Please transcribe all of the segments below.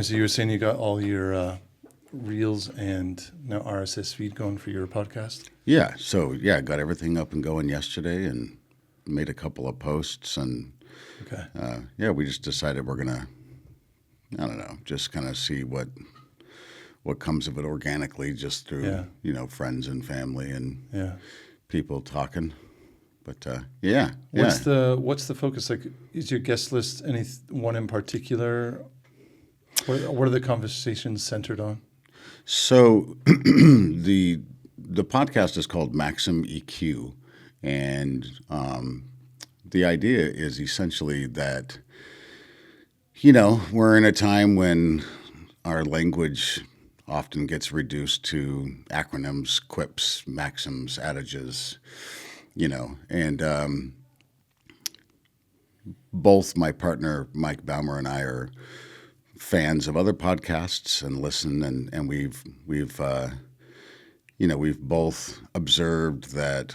So you were saying you got all your reels and now RSS feed going for your podcast? Yeah. So yeah, got everything up and going yesterday and made a couple of posts and Okay. yeah, we just decided we're gonna, I don't know, just kind of see what comes of it organically, just through friends and family and Yeah. people talking. But yeah, What's the focus? Like, is your guest list any one in particular? What are the conversations centered on? So the podcast is called Maxim EQ, and the idea is essentially that we're in a time when our language often gets reduced to acronyms, quips, maxims, adages, and both my partner Mike Baumer and I are fans of other podcasts and listen, and we've both observed that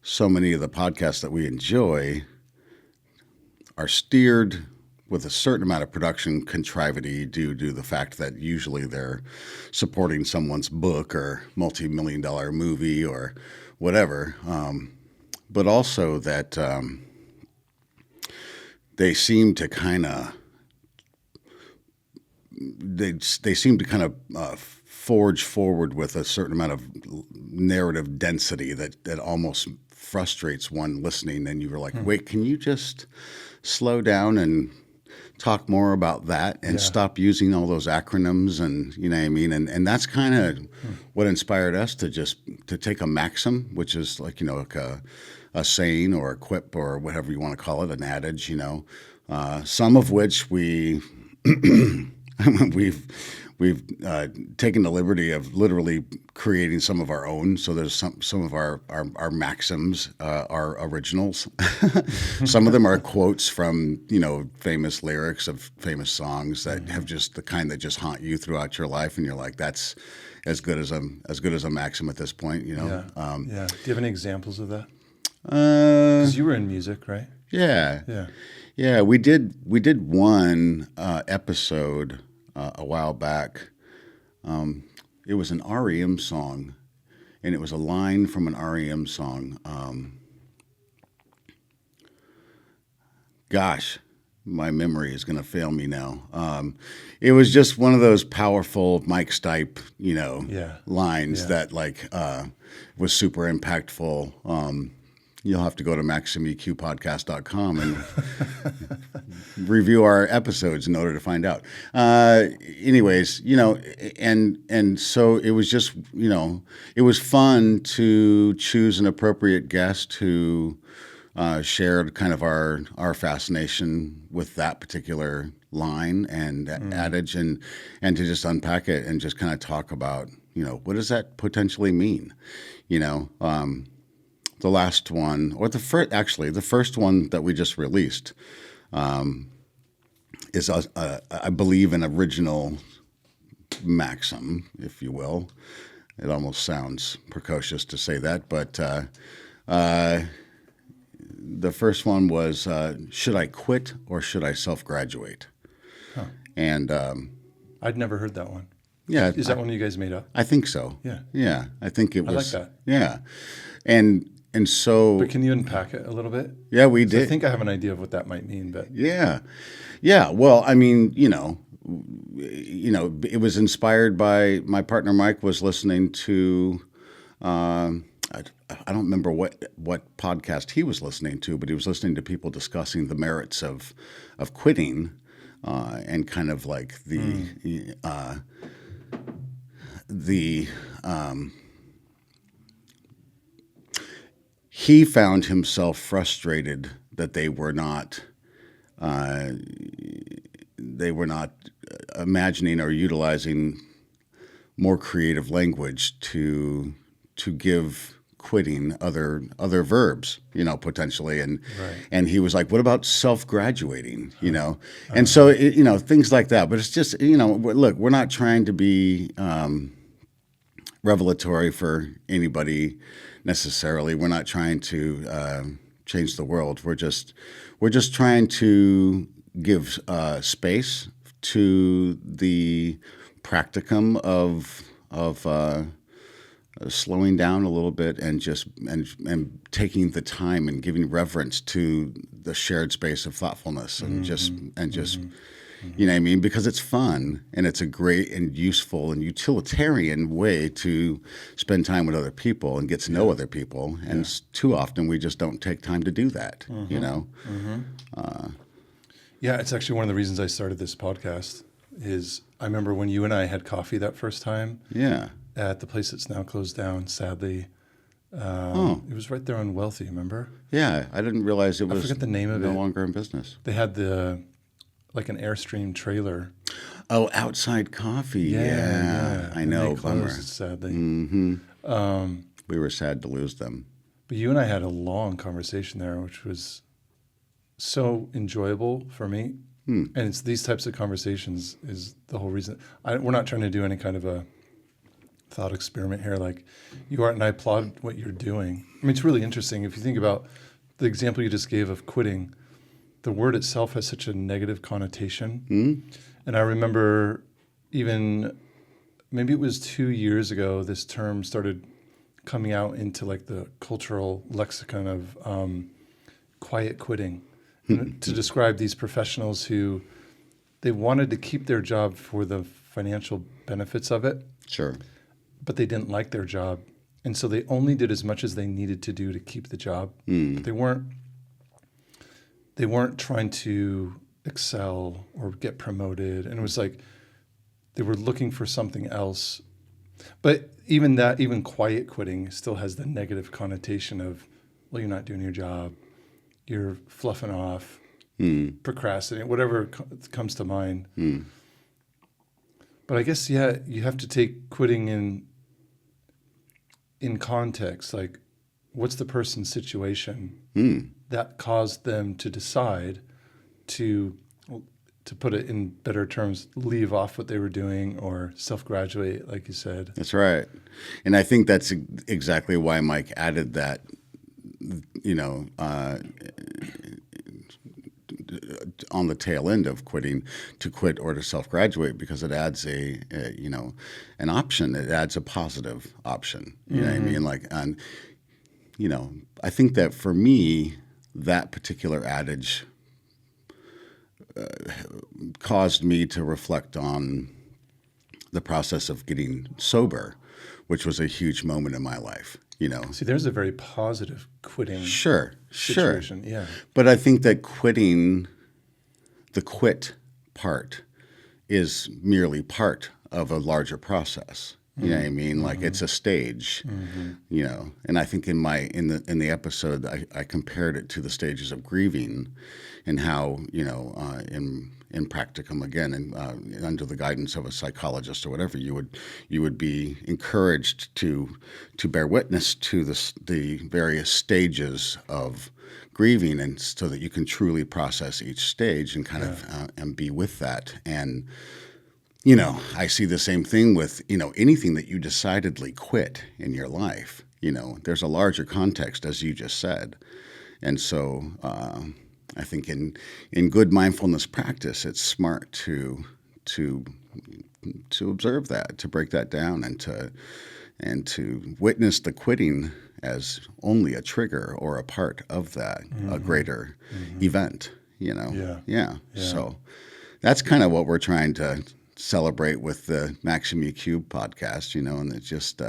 so many of the podcasts that we enjoy are steered with a certain amount of production contrivity due to the fact that usually they're supporting someone's book or multi-million-dollar movie or whatever, but also that they seem to kind of forge forward with a certain amount of narrative density that almost frustrates one listening. And you were like, wait, can you just slow down and talk more about that and stop using all those acronyms? And you know what I mean? And that's kind of what inspired us to take a maxim, which is like a saying or a quip or whatever you want to call it, an adage, some of which we've taken the liberty of literally creating some of our own. So there's some of our maxims are originals. Some of them are quotes from famous lyrics of famous songs that have just the kind that just haunt you throughout your life, and you're like, that's as good as a maxim at this point. Yeah. Do you have any examples of that? Uh, Because you were in music, right? yeah. Yeah. Yeah, we did one episode a while back. It was an REM song, and it was a line from an REM song. Gosh, my memory is going to fail me now. It was just one of those powerful Mike Stipe, lines that was super impactful. You'll have to go to maximeqpodcast.com and review our episodes in order to find out. Anyways, and so it was just, it was fun to choose an appropriate guest who shared kind of our fascination with that particular line and adage, and to just unpack it and just kind of talk about, what does that potentially mean? The last one, or the first one that we just released, is, I believe, an original maxim, if you will. It almost sounds precocious to say that, but the first one was, should I quit or should I self-graduate? Huh. And I'd never heard that one. yeah, Is that one you guys made up? I think so. Yeah. Yeah, I think it was. I like that. Yeah, and so. But can you unpack it a little bit? Yeah, we 'Cause did. I think I have an idea of what that might mean, but Yeah. Well, I mean, it was inspired by my partner Mike was listening to, I don't remember what podcast he was listening to, but he was listening to people discussing the merits of quitting, and kind of like he found himself frustrated that they were not imagining or utilizing more creative language to give quitting other verbs, potentially, and Right. and he was like, what about self-graduating, and so things like that. But it's just look, we're not trying to be revelatory for anybody necessarily. We're not trying to change the world. We're just trying to give space to the practicum of slowing down a little bit and just and taking the time and giving reverence to the shared space of thoughtfulness and just you know what I mean, because it's fun and it's a great and useful and utilitarian way to spend time with other people and get to know other people, and too often we just don't take time to do that, you know. Yeah, it's actually one of the reasons I started this podcast. Is I remember when you and I had coffee that first time. Yeah. At the place that's now closed down, sadly. It was right there on Wealthy, remember? Yeah, I didn't realize it was I forget the name of it. no longer in business. They had like an Airstream trailer. Oh, Outside Coffee. Yeah. I know. And they closed, bummer. sadly. We were sad to lose them. But you and I had a long conversation there, which was so enjoyable for me. And it's these types of conversations is the whole reason. We're not trying to do any kind of a thought experiment here. Like, you are, and I applaud what you're doing. I mean, it's really interesting. If you think about the example you just gave of quitting, the word itself has such a negative connotation. And I remember even maybe it was 2 years ago, this term started coming out into like the cultural lexicon of quiet quitting to describe these professionals who they wanted to keep their job for the financial benefits of it. Sure. But they didn't like their job. And so they only did as much as they needed to do to keep the job. But they weren't trying to excel or get promoted. And it was like they were looking for something else. But even quiet quitting still has the negative connotation of, well, you're not doing your job. You're fluffing off, procrastinating, whatever comes to mind. But I guess, yeah, you have to take quitting in context. Like, what's the person's situation that caused them to decide to put it in better terms, leave off what they were doing or self-graduate, like you said. That's right. And I think that's exactly why Mike added that, you know, on the tail end of quitting, to quit or to self-graduate, because it adds an option. It adds a positive option. You know what I mean? Like, and, you know, I think that for me, that particular adage caused me to reflect on the process of getting sober, which was a huge moment in my life. You know, see, there's a very positive quitting situation. Yeah. But I think that quitting, the quit part, is merely part of a larger process. You know what I mean? Like, it's a stage, you know. And I think in the episode, I compared it to the stages of grieving, and how, you know, in practicum again, and under the guidance of a psychologist or whatever, you would be encouraged to bear witness to the various stages of grieving, and so that you can truly process each stage and kind of and be with that. And, you know, I see the same thing with, you know, anything that you decidedly quit in your life. You know, there's a larger context, as you just said. And so I think in good mindfulness practice, it's smart to observe that, to break that down, and to witness the quitting as only a trigger or a part of that, a greater event, you know? Yeah. So that's kind of what we're trying to celebrate with the Maxim EQ podcast, you know, and it's just,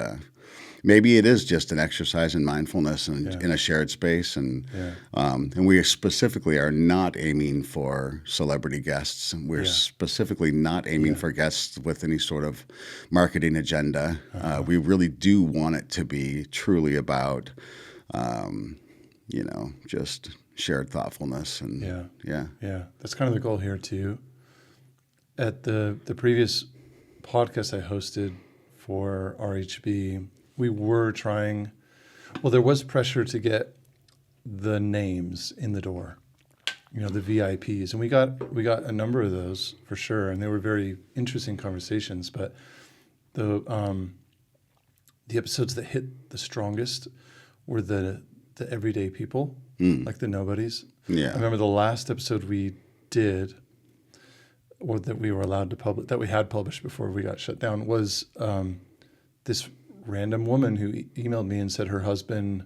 maybe it is just an exercise in mindfulness and in a shared space. And we specifically are not aiming for celebrity guests. We're specifically not aiming for guests with any sort of marketing agenda. We really do want it to be truly about, you know, just shared thoughtfulness. And That's kind of the goal here too. At the previous podcast I hosted for RHB, we were trying, well, there was pressure to get the names in the door, you know, the VIPs. And we got a number of those for sure. And they were very interesting conversations. But the episodes that hit the strongest were the everyday people, like the nobodies. Yeah. I remember the last episode we did, or that we were allowed to publish, that we had published before we got shut down, was this random woman who emailed me and said her husband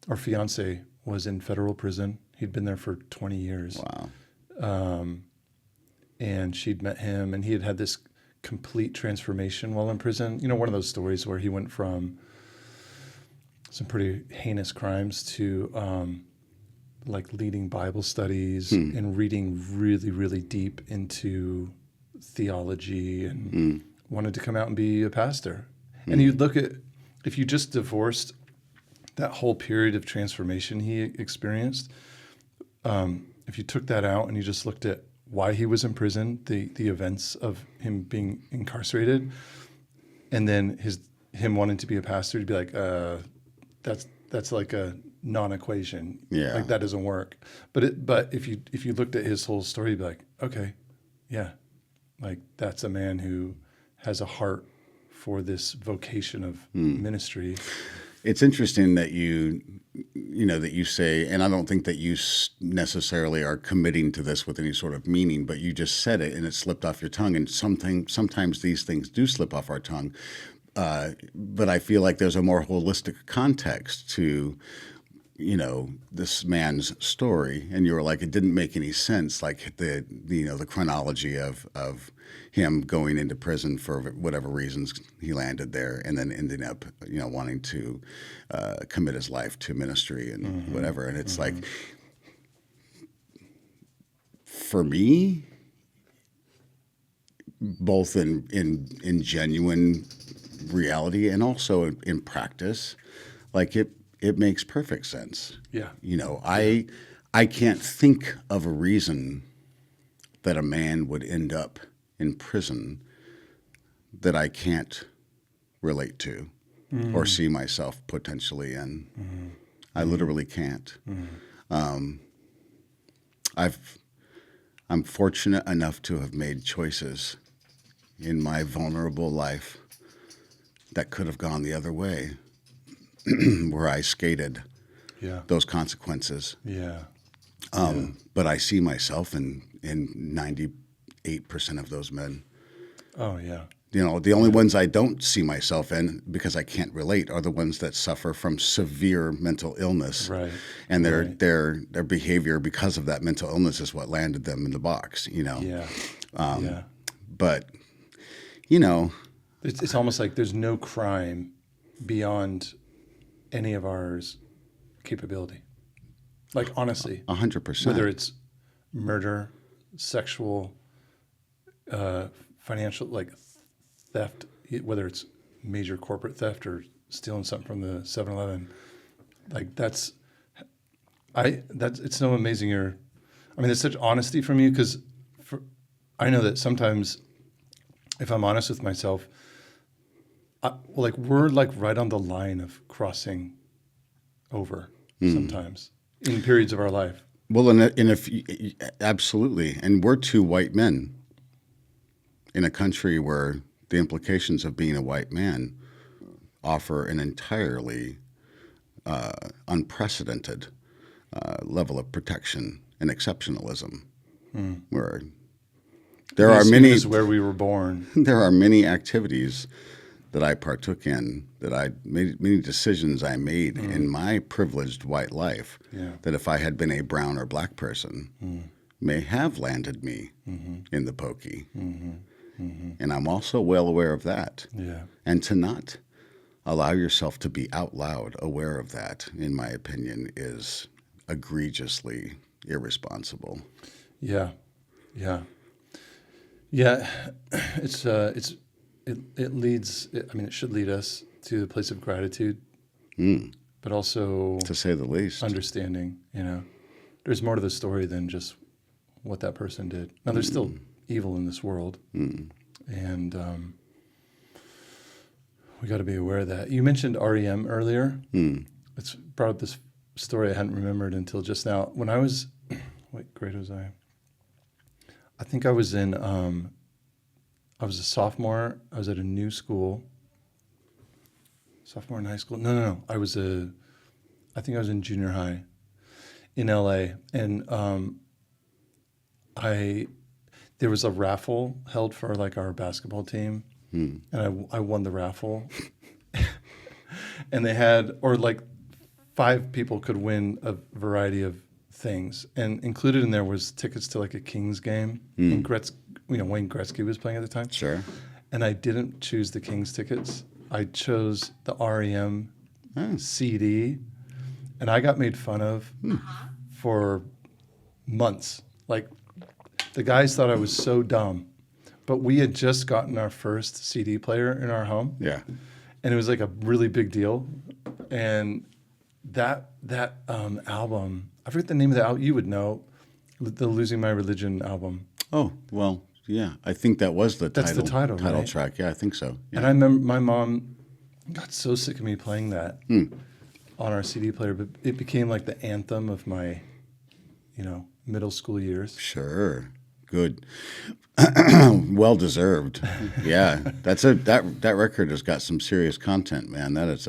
or fiance was in federal prison. He'd been there for 20 years. Wow. And she'd met him, and he had this complete transformation while in prison. You know, one of those stories where he went from some pretty heinous crimes to like leading Bible studies and reading really, really deep into theology, and wanted to come out and be a pastor. And you'd look at, if you just divorced that whole period of transformation he experienced, if you took that out and you just looked at why he was in prison, the events of him being incarcerated, and then him wanting to be a pastor, to be like, that's like a non-equation. Yeah. Like that doesn't work. But if you looked at his whole story, you'd be like, okay, yeah, like that's a man who has a heart for this vocation of ministry. It's interesting that you say, and I don't think that you necessarily are committing to this with any sort of meaning, but you just said it and it slipped off your tongue. And sometimes these things do slip off our tongue. But I feel like there's a more holistic context to, this man's story. And you were like, it didn't make any sense, like the chronology of him going into prison for whatever reasons he landed there, and then ending up, wanting to commit his life to ministry and whatever. And it's like, for me, both in genuine reality and also in practice, like it makes perfect sense. Yeah. I can't think of a reason that a man would end up in prison that I can't relate to or see myself potentially in. I literally can't. I'm fortunate enough to have made choices in my vulnerable life that could have gone the other way, where I skated those consequences. Yeah. But I see myself in 98% of those men. Oh, yeah. The only ones I don't see myself in, because I can't relate, are the ones that suffer from severe mental illness. Right. And their behavior because of that mental illness is what landed them in the box, Yeah. But, It's almost like there's no crime beyond any of ours capability. Like, honestly. 100%. Whether it's murder, sexual, financial, like theft, whether it's major corporate theft or stealing something from the 7-Eleven, like it's so amazing. There's such honesty from you, because I know that sometimes if I'm honest with myself, we're like right on the line of crossing over sometimes in periods of our life. Well, absolutely. And we're two white men in a country where the implications of being a white man offer an entirely unprecedented level of protection and exceptionalism. Where there are many, is where we were born. There are many activities that I partook in, that I made, many decisions I made in my privileged white life, that if I had been a brown or black person, may have landed me in the pokey. And I'm also well aware of that. Yeah. And to not allow yourself to be out loud aware of that, in my opinion, is egregiously irresponsible. Yeah. It leads. It should lead us to the place of gratitude, but also, to say the least, understanding. There's more to the story than just what that person did. Now, there's still evil in this world, and we got to be aware of that. You mentioned REM earlier. It's brought up this story I hadn't remembered until just now. When I was, what grade was I? I think I was in. I was a sophomore. I was at a new school. Sophomore in high school? No. I think I was in junior high in LA. And they there was a raffle held for like our basketball team, and I won the raffle. And they had, or like 5 people could win a variety of things, and included in there was tickets to like a Kings game. And Wayne Gretzky was playing at the time. Sure. And I didn't choose the Kings tickets. I chose the REM CD, and I got made fun of for months. Like, the guys thought I was so dumb, but we had just gotten our first CD player in our home. Yeah. And it was like a really big deal. And that album, I forget the name of the album. You would know, the Losing My Religion album. Oh, well, yeah. I think that was the That's the title, right? track. Yeah, I think so. Yeah. And I remember my mom got so sick of me playing that on our CD player, but it became like the anthem of my, middle school years. Sure. Good. Well deserved. Yeah. That record has got some serious content, man. That is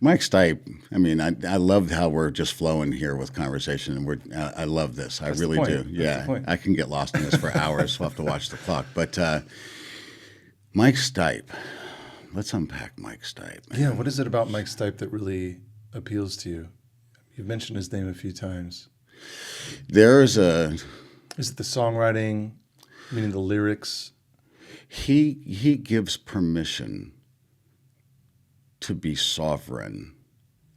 Mike Stipe. I mean, I love how we're just flowing here with conversation, and I love this. I really do. Yeah. I can get lost in this for hours. We'll have to watch the clock. But Mike Stipe. Let's unpack Mike Stipe. Yeah, what is it about Mike Stipe that really appeals to you? You've mentioned his name a few times. Is it the songwriting, meaning the lyrics? He gives permission to be sovereign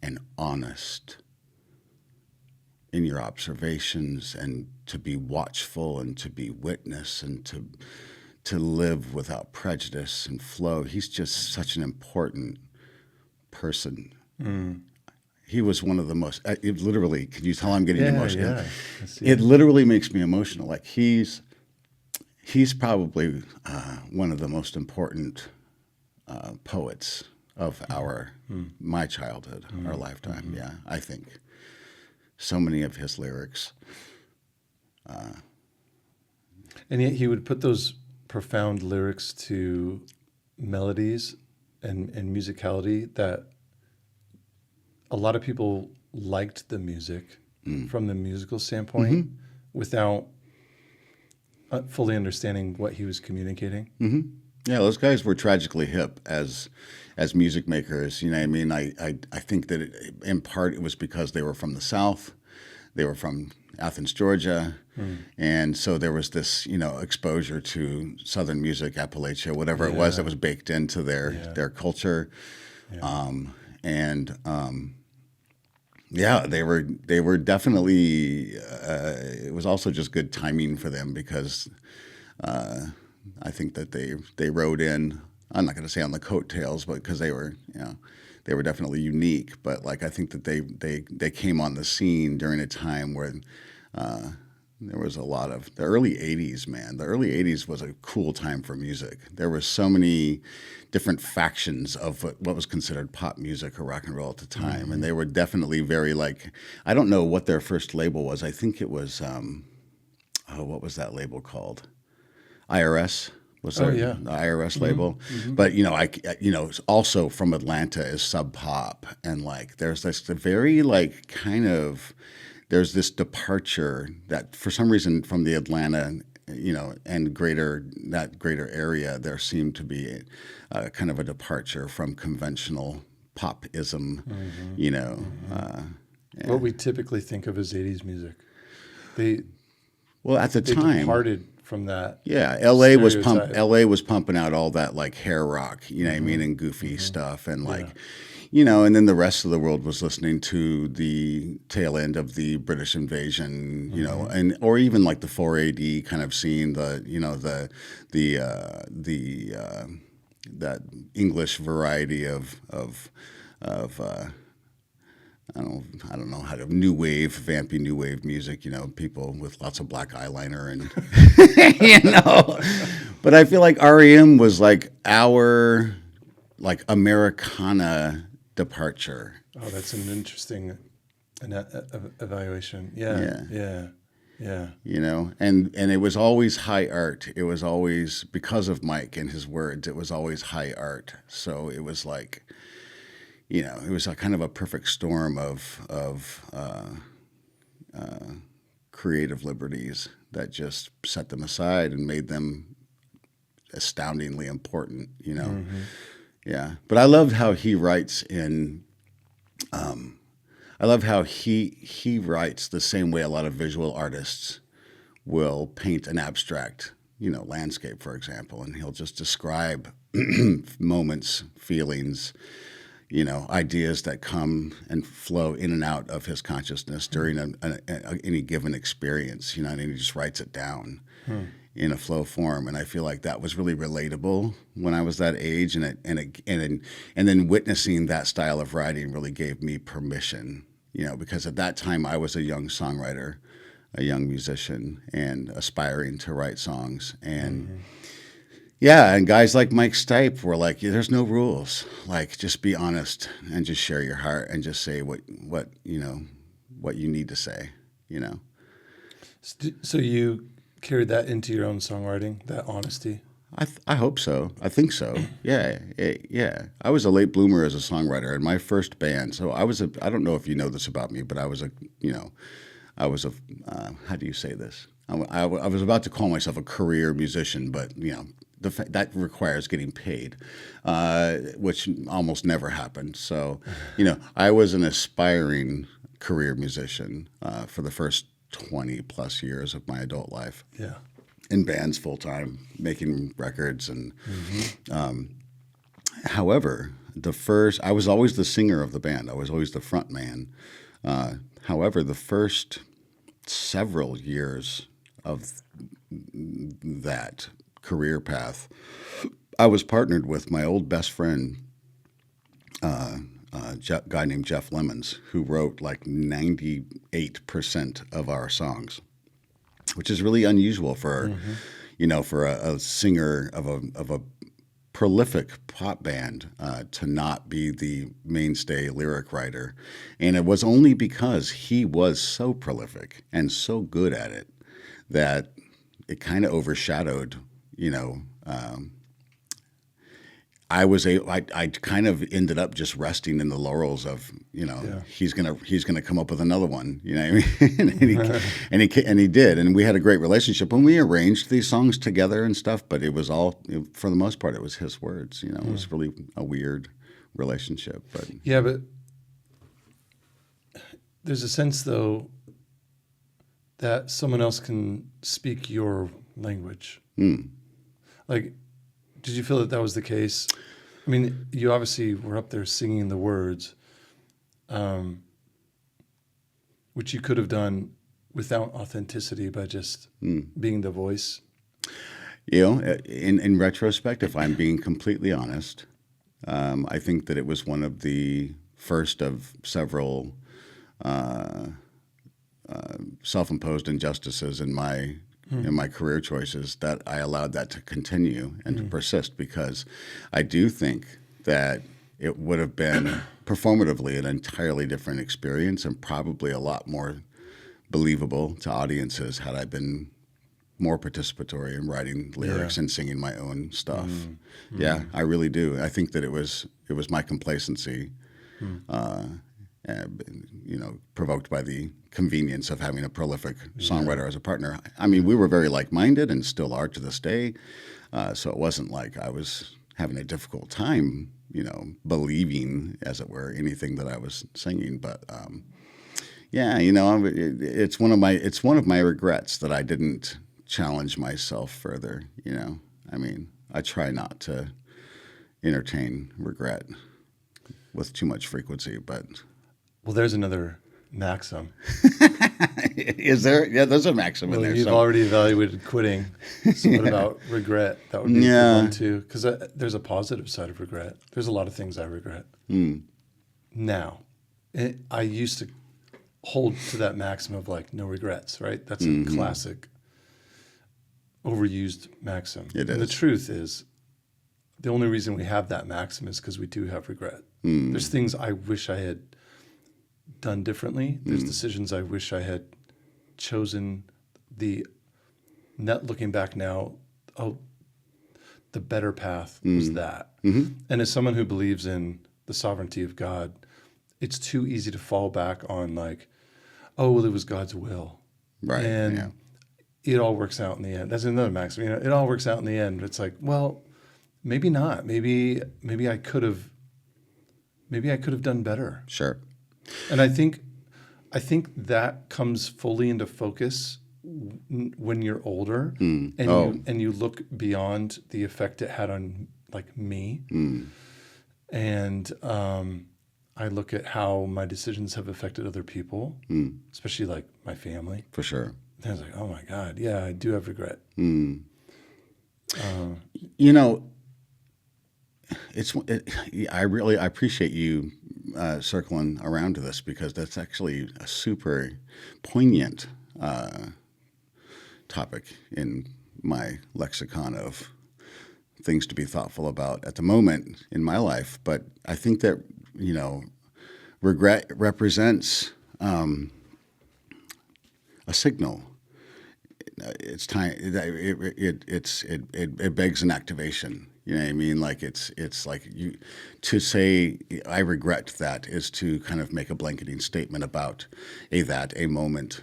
and honest in your observations, and to be watchful, and to be witness, and to live without prejudice and flow. He's just such an important person. He was one of the most, it literally, can you tell I'm getting emotional? Yeah. It literally makes me emotional. Like, he's probably one of the most important poets of my childhood, our lifetime. Yeah, I think. So many of his lyrics. And yet he would put those profound lyrics to melodies and musicality that a lot of people liked the music from the musical standpoint without fully understanding what he was communicating. Yeah, those guys were tragically hip as music makers. You know what I mean? I think that in part it was because they were from the South. They were from Athens, Georgia. And so there was this, exposure to Southern music, Appalachia, whatever it was that was baked into their culture. They were definitely, it was also just good timing for them, because I think that they rode in, I'm not going to say on the coattails, but because they were definitely unique. But like, I think that they came on the scene during a time where there was a lot of the early 80s, man. The early 80s was a cool time for music. There were so many different factions of what was considered pop music or rock and roll at the time. And they were definitely very, like, I don't know what their first label was. I think it was, what was that label called? IRS. Was the IRS label. But, also from Atlanta is Sub Pop. And like, there's this very like kind of, there's this departure that for some reason from the Atlanta, and greater area, there seemed to be kind of a departure from conventional popism, What we typically think of as 80s music. At the time, departed from that. Yeah, LA was pumping out all that like hair rock, you know what I mean, and goofy stuff, and like, and then the rest of the world was listening to the tail end of the British invasion, and or even like the 4AD kind of scene, that English variety of I don't know how to vampy new wave music, people with lots of black eyeliner and But I feel like REM was like our like Americana departure. Oh, that's an interesting evaluation. Yeah. And it was always high art. It was always, because of Mike and his words, it was always high art. So it was like, it was a kind of a perfect storm of creative liberties that just set them aside and made them astoundingly important, you know? Mm-hmm. Yeah. But I loved how he writes in, I love how he writes the same way a lot of visual artists will paint an abstract, you know, landscape, for example, and he'll just describe moments, feelings, you know, ideas that come and flow in and out of his consciousness during any given experience, you know, and he just writes it down in a flow form. And I feel like that was really relatable when I was that age, and then witnessing that style of writing really gave me permission, you know, because at that time I was a young songwriter, a young musician, and aspiring to write songs. And yeah, and guys like Mike Stipe were like, yeah, there's no rules. Like, just be honest and just share your heart and just say what you know, what you need to say, you know. So you carried that into your own songwriting, that honesty? I hope so. I think so. Yeah, yeah. I was a late bloomer as a songwriter in my first band. So I don't know if you know this about me, but I was how do you say this? I was about to call myself a career musician, but, you know, that requires getting paid, which almost never happened. So, you know, I was an aspiring career musician for the first 20 plus years of my adult life. Yeah. In bands full time, making records. And however, I was always the singer of the band. I was always the front man. However, the first several years of that career path, I was partnered with my old best friend, guy named Jeff Lemons, who wrote like 98% of our songs, which is really unusual for, you know, for a singer of a prolific pop band to not be the mainstay lyric writer. And it was only because he was so prolific and so good at it that it kind of overshadowed, you know, I kind of ended up just resting in the laurels of, you know, he's gonna come up with another one, you know what I mean? and he did, and we had a great relationship, and we arranged these songs together and stuff. But it was all, for the most part, it was his words. You know, it was really a weird relationship. But yeah, but there's a sense though that someone else can speak your language. Like, did you feel that was the case? I mean, you obviously were up there singing the words, which you could have done without authenticity by just being the voice. You know, in retrospect, if I'm being completely honest, I think that it was one of the first of several self-imposed injustices in my career choices that I allowed that to continue and to persist, because I do think that it would have been performatively an entirely different experience and probably a lot more believable to audiences had I been more participatory in writing lyrics and singing my own stuff. Yeah, I really do. I think that it was my complacency, you know, provoked by the convenience of having a prolific songwriter as a partner. I mean, we were very like-minded and still are to this day. So it wasn't like I was having a difficult time, you know, believing, as it were, anything that I was singing. But yeah, you know, it's one of my regrets that I didn't challenge myself further. You know, I mean, I try not to entertain regret with too much frequency, but. Well, there's another maxim. Is there? Yeah, there's a maxim in there. You've already evaluated quitting. So what about regret? That would be a good one too, because there's a positive side of regret. There's a lot of things I regret. Now, I used to hold to that maxim of like no regrets, right? That's a classic overused maxim. It is. And the truth is, the only reason we have that maxim is because we do have regret. There's things I wish I had done differently. There's decisions I wish I had chosen looking back now, the better path was that. And as someone who believes in the sovereignty of God, it's too easy to fall back on like, oh, well, it was God's will. Right. And it all works out in the end. That's another maxim. It all works out in the end. It's like, well, maybe not. Maybe I could have. Maybe I could have done better. Sure. And I think that comes fully into focus when you're older, and you look beyond the effect it had on like me, and I look at how my decisions have affected other people, especially like my family. For sure. And I was like, oh my God, yeah, I do have regret. I appreciate you circling around to this, because that's actually a super poignant topic in my lexicon of things to be thoughtful about at the moment in my life. But I think that, regret represents a signal. It's time. It begs an activation. You know what I mean? Like it's like you to say I regret that is to kind of make a blanketing statement about a moment,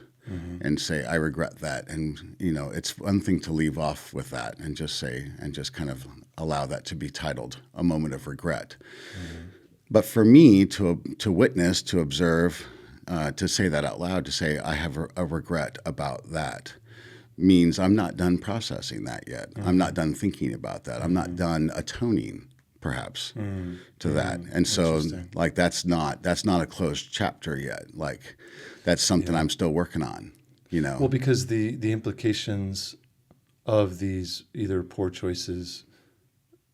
and say I regret that, and it's one thing to leave off with that and just kind of allow that to be titled a moment of regret. But for me to witness, to observe, to say that out loud, to say I have a regret about that, means I'm not done processing that yet. I'm not done thinking about that. I'm not done atoning, perhaps, to that. And so, like, that's not a closed chapter yet. Like, that's something I'm still working on. Well, because the implications of these either poor choices,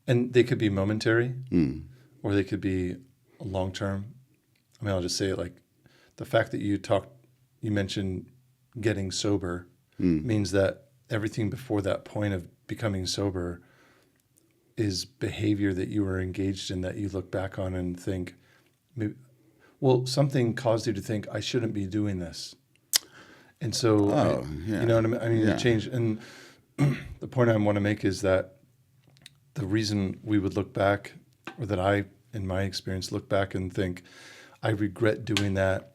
and they could be momentary, or they could be long term. I mean, I'll just say it like the fact that you mentioned getting sober. Means that everything before that point of becoming sober is behavior that you were engaged in that you look back on and think, maybe, well, something caused you to think I shouldn't be doing this. And so, you know what I mean? I mean, it changed. And the point I want to make is that the reason we would look back, or that I, in my experience, look back and think, I regret doing that,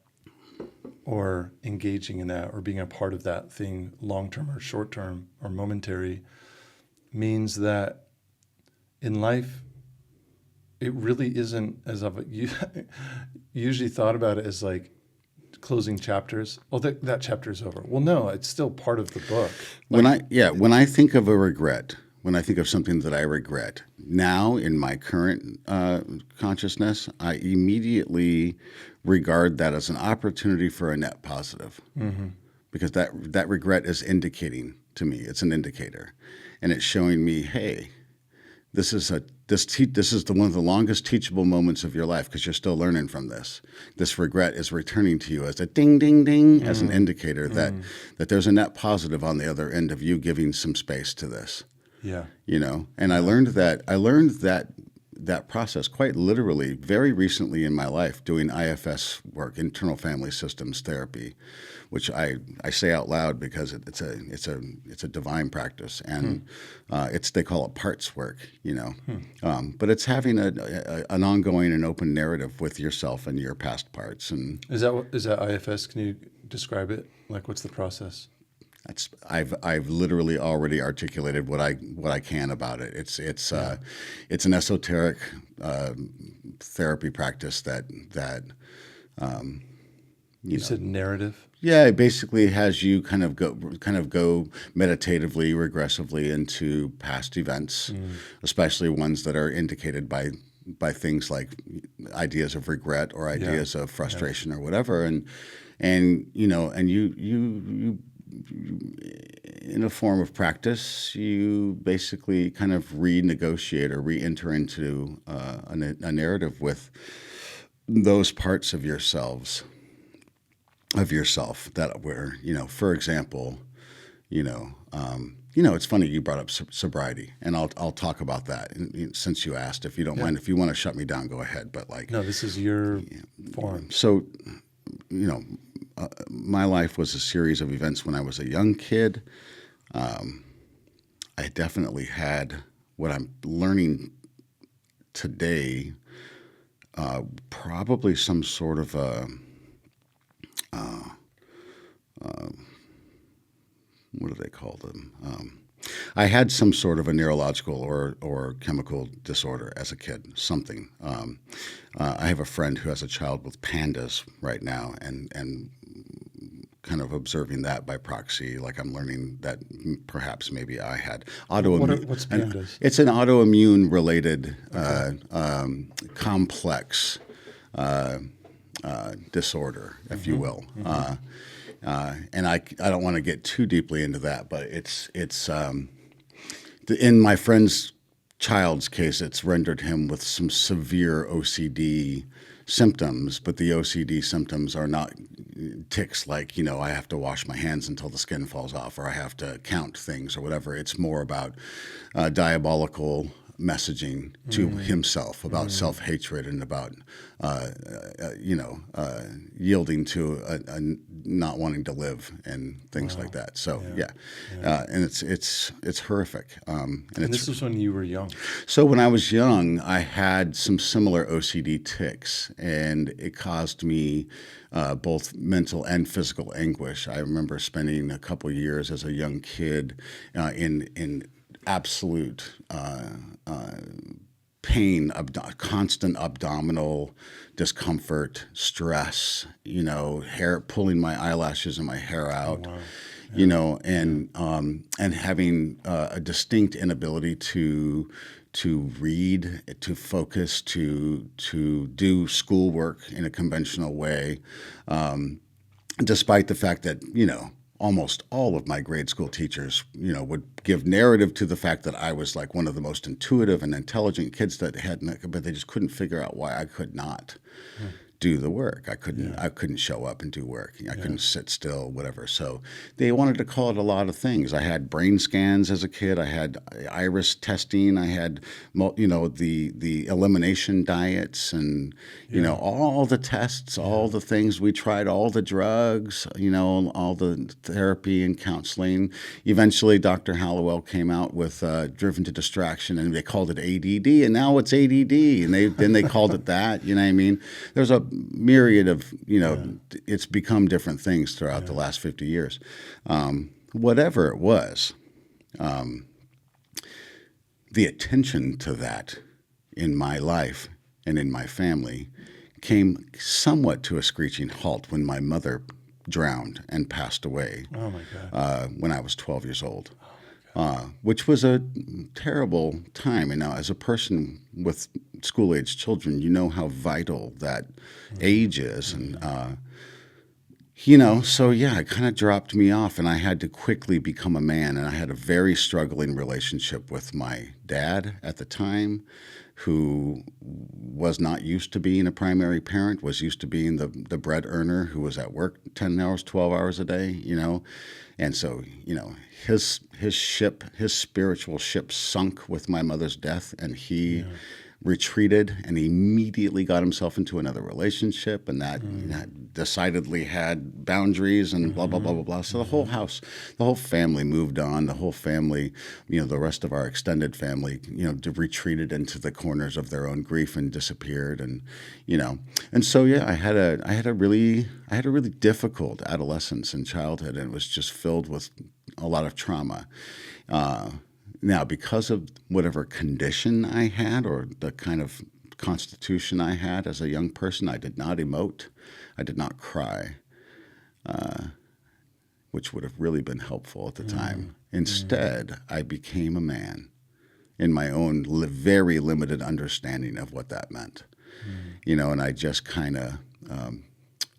or engaging in that, or being a part of that thing, long-term or short-term or momentary, means that in life, it really isn't as you usually thought about it as like closing chapters. Oh, that chapter is over. Well, no, it's still part of the book. When I think of a regret, when I think of something that I regret, now in my current consciousness, I immediately regard that as an opportunity for a net positive, because that regret is indicating to me. It's an indicator, and it's showing me, hey, this is one of the longest teachable moments of your life, because you're still learning from this. This regret is returning to you as a ding, ding, ding, as an indicator that there's a net positive on the other end of you giving some space to this. Yeah. And I learned that process quite literally very recently in my life, doing IFS work, internal family systems therapy, which I say out loud because it's a divine practice, and they call it parts work, but it's having an ongoing and open narrative with yourself and your past parts. And is that IFS? Can you describe it? Like, what's the process? I've literally already articulated what I can about it. It's an esoteric therapy practice that you said narrative. Yeah, it basically has you kind of go meditatively, regressively into past events, especially ones that are indicated by things like ideas of regret or ideas of frustration or whatever, and you in a form of practice, you basically kind of renegotiate or re-enter into a narrative with those parts of yourself that were, for example, it's funny you brought up sobriety, and I'll talk about that since you asked. If you don't mind, if you want to shut me down, go ahead. But no, this is your forum. So, my life was a series of events when I was a young kid. I definitely had what I'm learning today, probably some sort of what do they call them? I had some sort of a neurological or chemical disorder as a kid, something. I have a friend who has a child with pandas right now, and kind of observing that by proxy, like I'm learning that perhaps maybe I had autoimmune. What's pandas? It's an autoimmune related complex disorder, if you will. And I don't want to get too deeply into that, but it's in my friend's child's case, it's rendered him with some severe OCD symptoms, but the OCD symptoms are not tics like, I have to wash my hands until the skin falls off, or I have to count things or whatever. It's more about diabolical messaging to himself, about self-hatred and about yielding to a not wanting to live and things like that. So and it's horrific. And this was when you were young. So when I was young, I had some similar OCD tics, and it caused me both mental and physical anguish. I remember spending a couple years as a young kid in absolute pain, constant abdominal discomfort, stress, hair, pulling my eyelashes and my hair out, Oh, wow. and having a distinct inability to read, to focus, to do schoolwork in a conventional way, despite the fact that, almost all of my grade school teachers, would give narrative to the fact that I was like one of the most intuitive and intelligent kids that had, but they just couldn't figure out why I could not do the work. I couldn't show up and do work. I couldn't sit still, whatever. So they wanted to call it a lot of things. I had brain scans as a kid. I had iris testing. I had, the elimination diets and, all the tests, all the things we tried, all the drugs, all the therapy and counseling. Eventually, Dr. Hallowell came out with Driven to Distraction, and they called it ADD, and now it's ADD, and then they called it that. You know what I mean? There's a myriad of, it's become different things throughout the last 50 years. Whatever it was, the attention to that in my life and in my family came somewhat to a screeching halt when my mother drowned and passed away. Oh my God. When I was 12 years old. Which was a terrible time. And now, as a person with school-age children, you know how vital that age is. And, so yeah, it kind of dropped me off, and I had to quickly become a man. And I had a very struggling relationship with my dad at the time, who was not used to being a primary parent, was used to being the bread earner who was at work 10 hours, 12 hours a day, And so, his spiritual ship sunk with my mother's death, and he retreated and immediately got himself into another relationship, and that decidedly had boundaries and blah, blah, blah, blah, blah. So the whole house, the whole family moved on. The whole family, the rest of our extended family, retreated into the corners of their own grief and disappeared. And, and so, I had a really difficult adolescence and childhood, and it was just filled with a lot of trauma. Now, because of whatever condition I had or the kind of constitution I had as a young person, I did not emote. I did not cry, which would have really been helpful at the time. Instead, I became a man in my own very limited understanding of what that meant. And I just kind of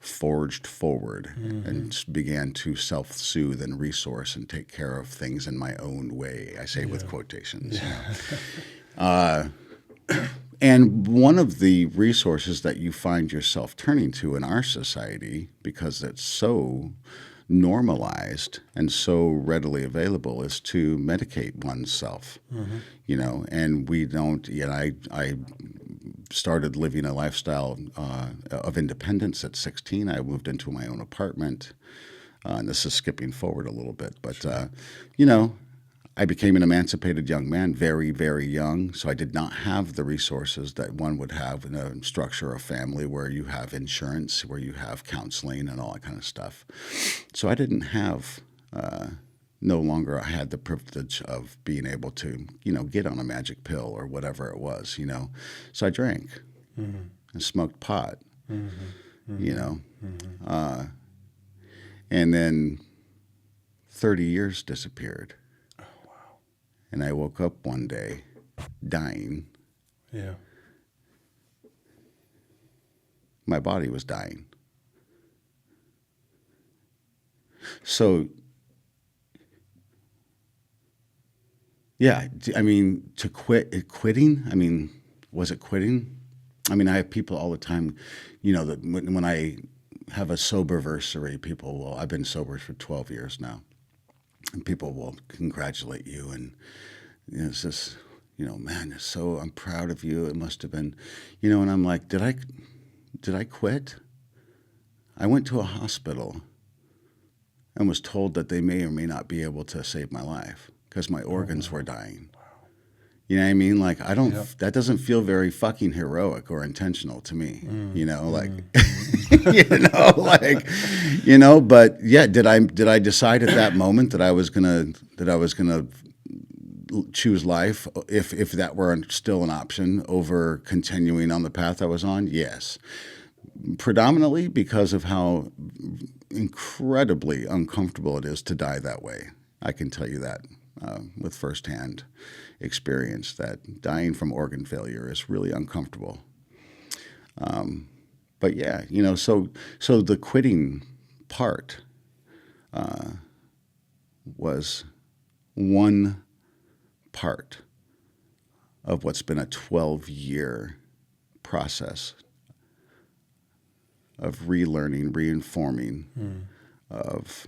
forged forward and began to self-soothe and resource and take care of things in my own way. I say with quotations. And one of the resources that you find yourself turning to in our society, because it's so normalized and so readily available, is to medicate oneself. And we don't. I started living a lifestyle of independence at 16. I moved into my own apartment. And this is skipping forward a little bit, but I became an emancipated young man very, very young. So I did not have the resources that one would have in a structure of family where you have insurance, where you have counseling and all that kind of stuff. So I didn't have no longer I had the privilege of being able to, get on a magic pill or whatever it was, So I drank and smoked pot, and then 30 years disappeared. Oh, wow. And I woke up one day dying. Yeah. My body was dying. So, yeah, I mean, quitting, I mean, was it quitting? I mean, I have people all the time, that when I have a soberversary, I've been sober for 12 years now, and people will congratulate you, and it's just, man, I'm proud of you. It must have been, and I'm like, did I quit? I went to a hospital and was told that they may or may not be able to save my life because my organs were dying. Wow. You know what I mean? Like, that doesn't feel very fucking heroic or intentional to me, but yeah, did I decide at that moment that I was going to choose life if that were still an option over continuing on the path I was on? Yes. Predominantly because of how incredibly uncomfortable it is to die that way. I can tell you that with firsthand experience, that dying from organ failure is really uncomfortable. But yeah, so the quitting part was one part of what's been a 12-year process of relearning, reinforming, of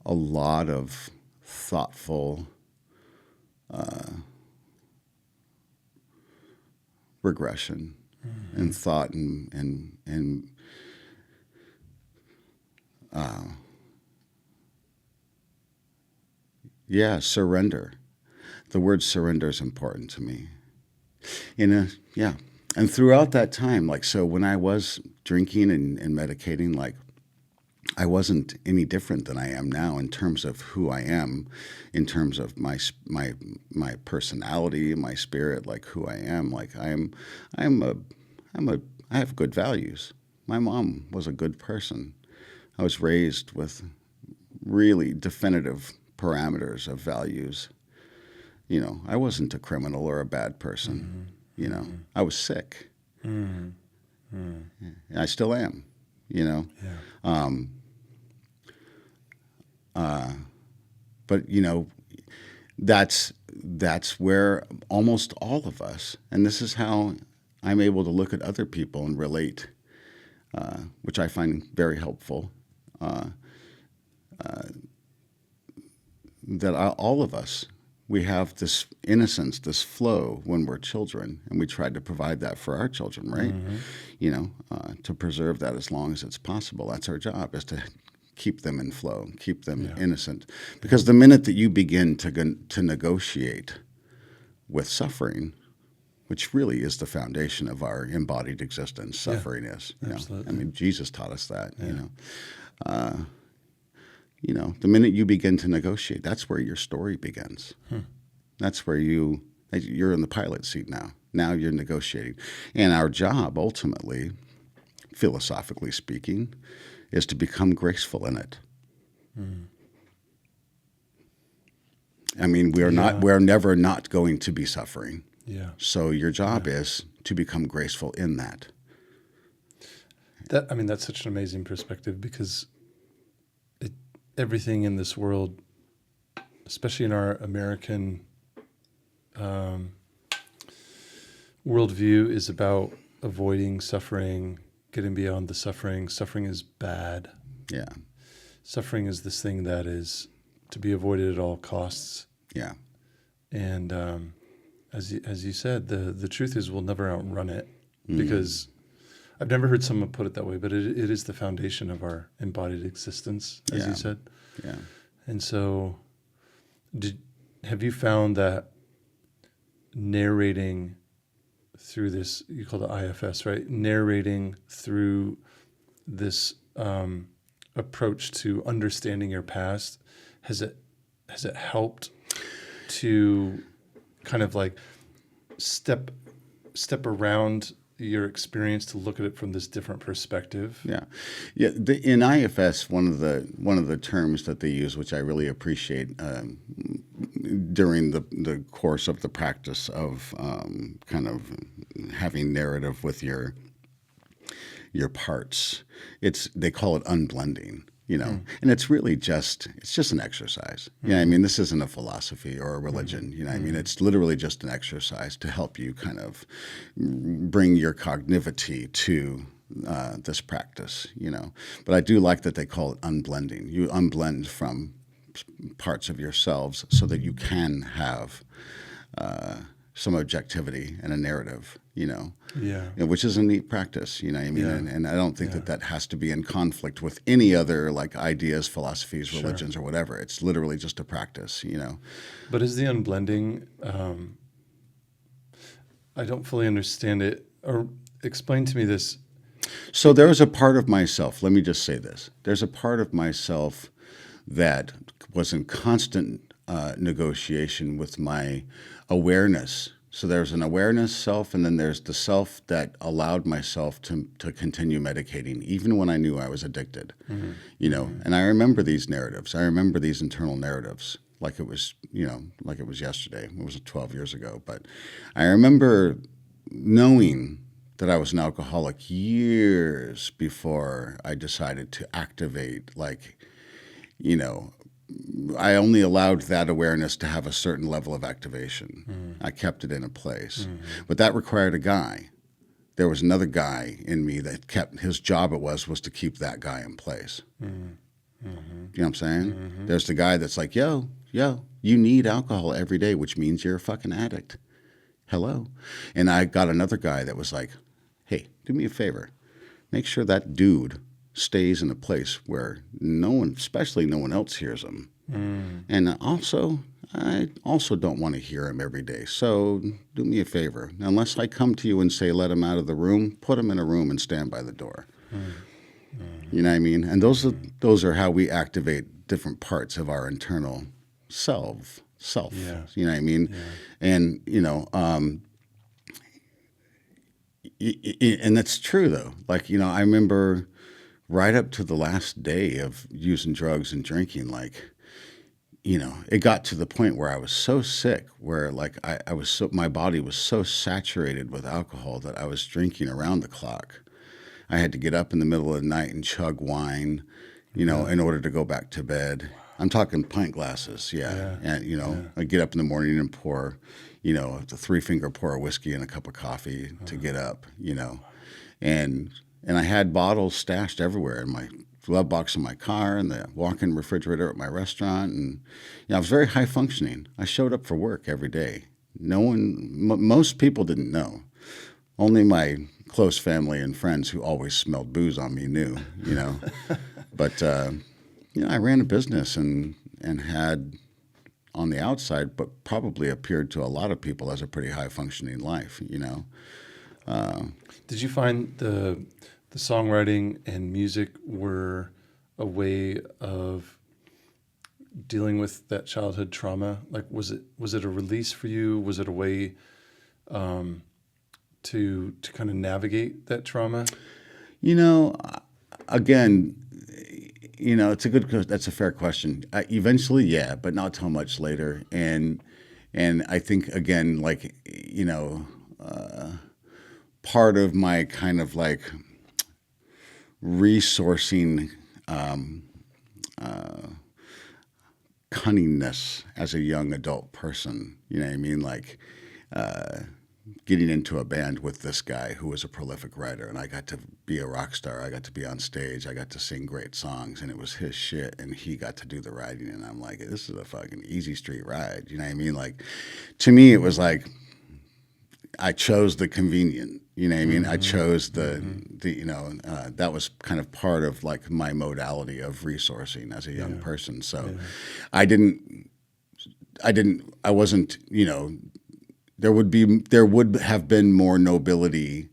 a lot of thoughtful regression and thought and surrender. The word surrender is important to me. And throughout that time, so when I was drinking and medicating, I wasn't any different than I am now in terms of who I am, in terms of my personality, my spirit, who I am. I have good values. My mom was a good person. I was raised with really definitive parameters of values. I wasn't a criminal or a bad person. I was sick. And I still am, Yeah. But that's where almost all of us, and this is how I'm able to look at other people and relate, which I find very helpful. That all of us, we have this innocence, this flow when we're children, and we try to provide that for our children, right? To preserve that as long as it's possible. That's our job, is to keep them in flow, keep them innocent. Because the minute that you begin to negotiate with suffering, which really is the foundation of our embodied existence, suffering is. Absolutely. I mean, Jesus taught us that. The minute you begin to negotiate, that's where your story begins. That's where you're in the pilot seat now. Now you're negotiating. And our job, ultimately, philosophically speaking, is to become graceful in it. I mean, we're never not going to be suffering. Yeah. So your job is to become graceful in that. That's such an amazing perspective, because everything in this world, especially in our American worldview, is about avoiding suffering, getting beyond the suffering. Suffering is bad. Yeah. Suffering is this thing that is to be avoided at all costs. Yeah. And as you said, the truth is we'll never outrun it, because I've never heard someone put it that way, but it is the foundation of our embodied existence, as you said. Yeah. And so have you found that narrating through this, you call it IFS, right? Narrating through this approach to understanding your past, has it helped to kind of like step around your experience to look at it from this different perspective? Yeah. In IFS, one of the terms that they use, which I really appreciate, during the course of the practice of kind of having narrative with your parts, they call it unblending. And it's really just an exercise. I mean, this isn't a philosophy or a religion. I mean, it's literally just an exercise to help you kind of bring your cognitivity to this practice. But I do like that they call it unblending. You unblend from parts of yourselves so that you can have some objectivity and a narrative, which is a neat practice, I mean? And I don't think that has to be in conflict with any other like ideas, philosophies, religions, or whatever. It's literally just a practice, But is the unblending, I don't fully understand it, or explain to me this. So there is a part of myself, let me just say this. There's a part of myself that was in constant negotiation with my awareness. So there's an awareness self, and then there's the self that allowed myself to continue medicating, even when I knew I was addicted. And I remember these narratives. I remember these internal narratives like it was, like it was yesterday. It was 12 years ago. But I remember knowing that I was an alcoholic years before I decided to activate, I only allowed that awareness to have a certain level of activation. I kept it in a place. But that required a guy. There was another guy in me that his job was to keep that guy in place. You know what I'm saying? There's the guy that's like, yo, you need alcohol every day, which means you're a fucking addict. Hello. And I got another guy that was like, hey, do me a favor. Make sure that dude stays in a place where no one, especially no one else, hears him. And also, I also don't want to hear him every day. So do me a favor. Unless I come to you and say, let him out of the room, put him in a room and stand by the door. You know what I mean? And those are how we activate different parts of our internal self. Yeah. You know what I mean? Yeah. And, and that's true though. Like, I remember right up to the last day of using drugs and drinking, it got to the point where I was so sick, where my body was so saturated with alcohol that I was drinking around the clock. I had to get up in the middle of the night and chug wine, in order to go back to bed. I'm talking pint glasses, yeah. And, I'd get up in the morning and pour, the 3-finger pour of whiskey and a cup of coffee to get up, And I had bottles stashed everywhere in my glove box in my car and the walk-in refrigerator at my restaurant. And I was very high functioning. I showed up for work every day. Most people didn't know. Only my close family and friends who always smelled booze on me knew, But, I ran a business and had on the outside, but probably appeared to a lot of people as a pretty high functioning life, Did you find the songwriting and music were a way of dealing with that childhood trauma? Like, was it a release for you? Was it a way to kind of navigate that trauma? Again, that's a fair question. Eventually, yeah, but not till much later. And I think again, part of my kind of resourcing cunningness as a young adult person, you know what I mean? Getting into a band with this guy who was a prolific writer, and I got to be a rock star. I got to be on stage. I got to sing great songs, and it was his shit, and he got to do the writing, and I'm like, this is a fucking easy street ride. You know what I mean? To me, it was like I chose the convenient. You know what I mean? I chose that was kind of part of my modality of resourcing as a young person. So I wasn't, there would have been more nobility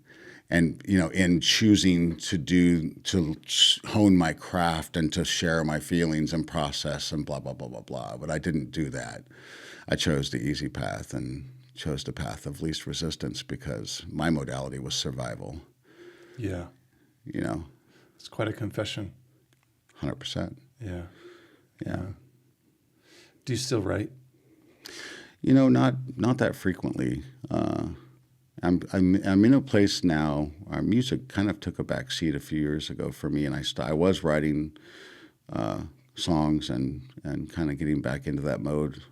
and in choosing to hone my craft and to share my feelings and process and blah blah blah blah blah. But I didn't do that. I chose the easy path and chose the path of least resistance because my modality was survival. Yeah. It's quite a confession. 100%. Yeah. Yeah. Do you still write? Not that frequently. I'm in a place now. Our music kind of took a back seat a few years ago for me, and I was writing songs and kind of getting back into that mode.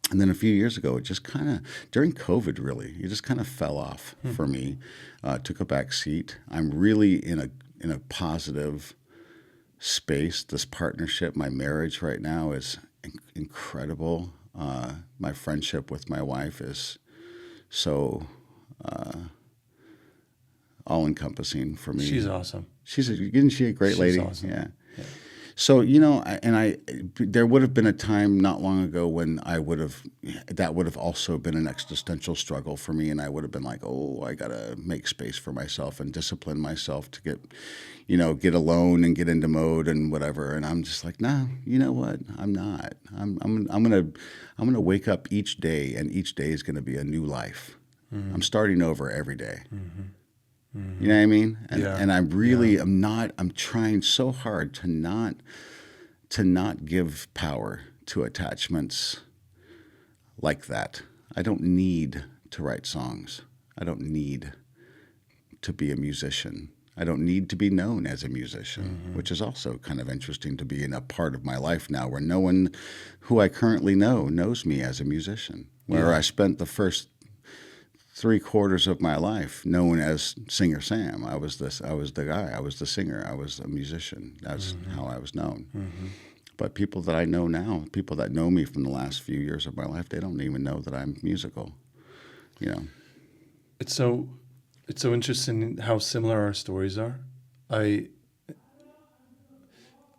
And then a few years ago, it just kind of, during COVID, really, it just kind of fell off for me. Took a back seat. I'm really in a positive space. This partnership, my marriage right now is incredible. My friendship with my wife is so all-encompassing for me. She's awesome. Isn't she a great lady? Awesome. Yeah. So, there would have been a time not long ago when that would have also been an existential struggle for me. And I would have been like, oh, I got to make space for myself and discipline myself to get alone and get into mode and whatever. And I'm just like, nah, you know what? I'm not. I'm going to wake up each day, and each day is going to be a new life. Mm-hmm. I'm starting over every day. Mm-hmm. Mm-hmm. You know what I mean? And I really am not. I'm trying so hard to not give power to attachments like that. I don't need to write songs. I don't need to be a musician. I don't need to be known as a musician, which is also kind of interesting to be in a part of my life now where no one who I currently know knows me as a musician. Where I spent the first 3/4 of my life known as Singer Sam. I was the guy. I was the singer. I was a musician. That's how I was known. Mm-hmm. But people that I know now, people that know me from the last few years of my life, they don't even know that I'm musical. It's so interesting how similar our stories are. I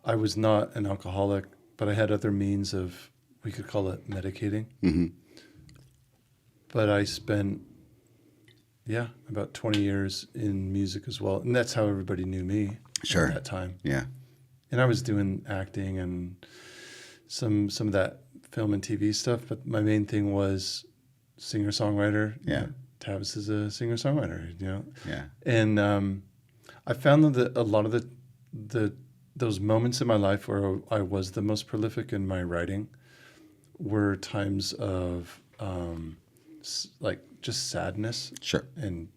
was not an alcoholic, but I had other means of, we could call it medicating. Mm-hmm. But I spent about 20 years in music as well. And that's how everybody knew me at that time. Yeah. And I was doing acting and some of that film and TV stuff, but my main thing was singer-songwriter. Yeah. Tavis is a singer-songwriter, Yeah. And I found that a lot of those moments in my life where I was the most prolific in my writing were times of just sadness. Sure. And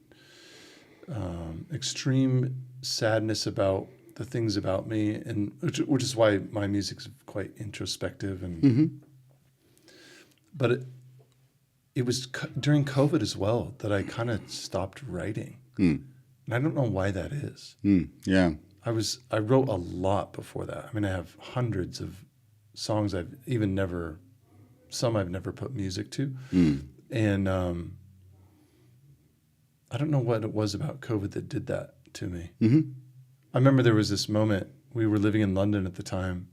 extreme sadness about the things about me, and which is why my music's quite introspective. And but it was during COVID as well that I kind of stopped writing, and I don't know why that is. Yeah. I wrote a lot before that. I mean, I have hundreds of songs I've never put music to, and I don't know what it was about COVID that did that to me. Mm-hmm. I remember there was this moment, we were living in London at the time,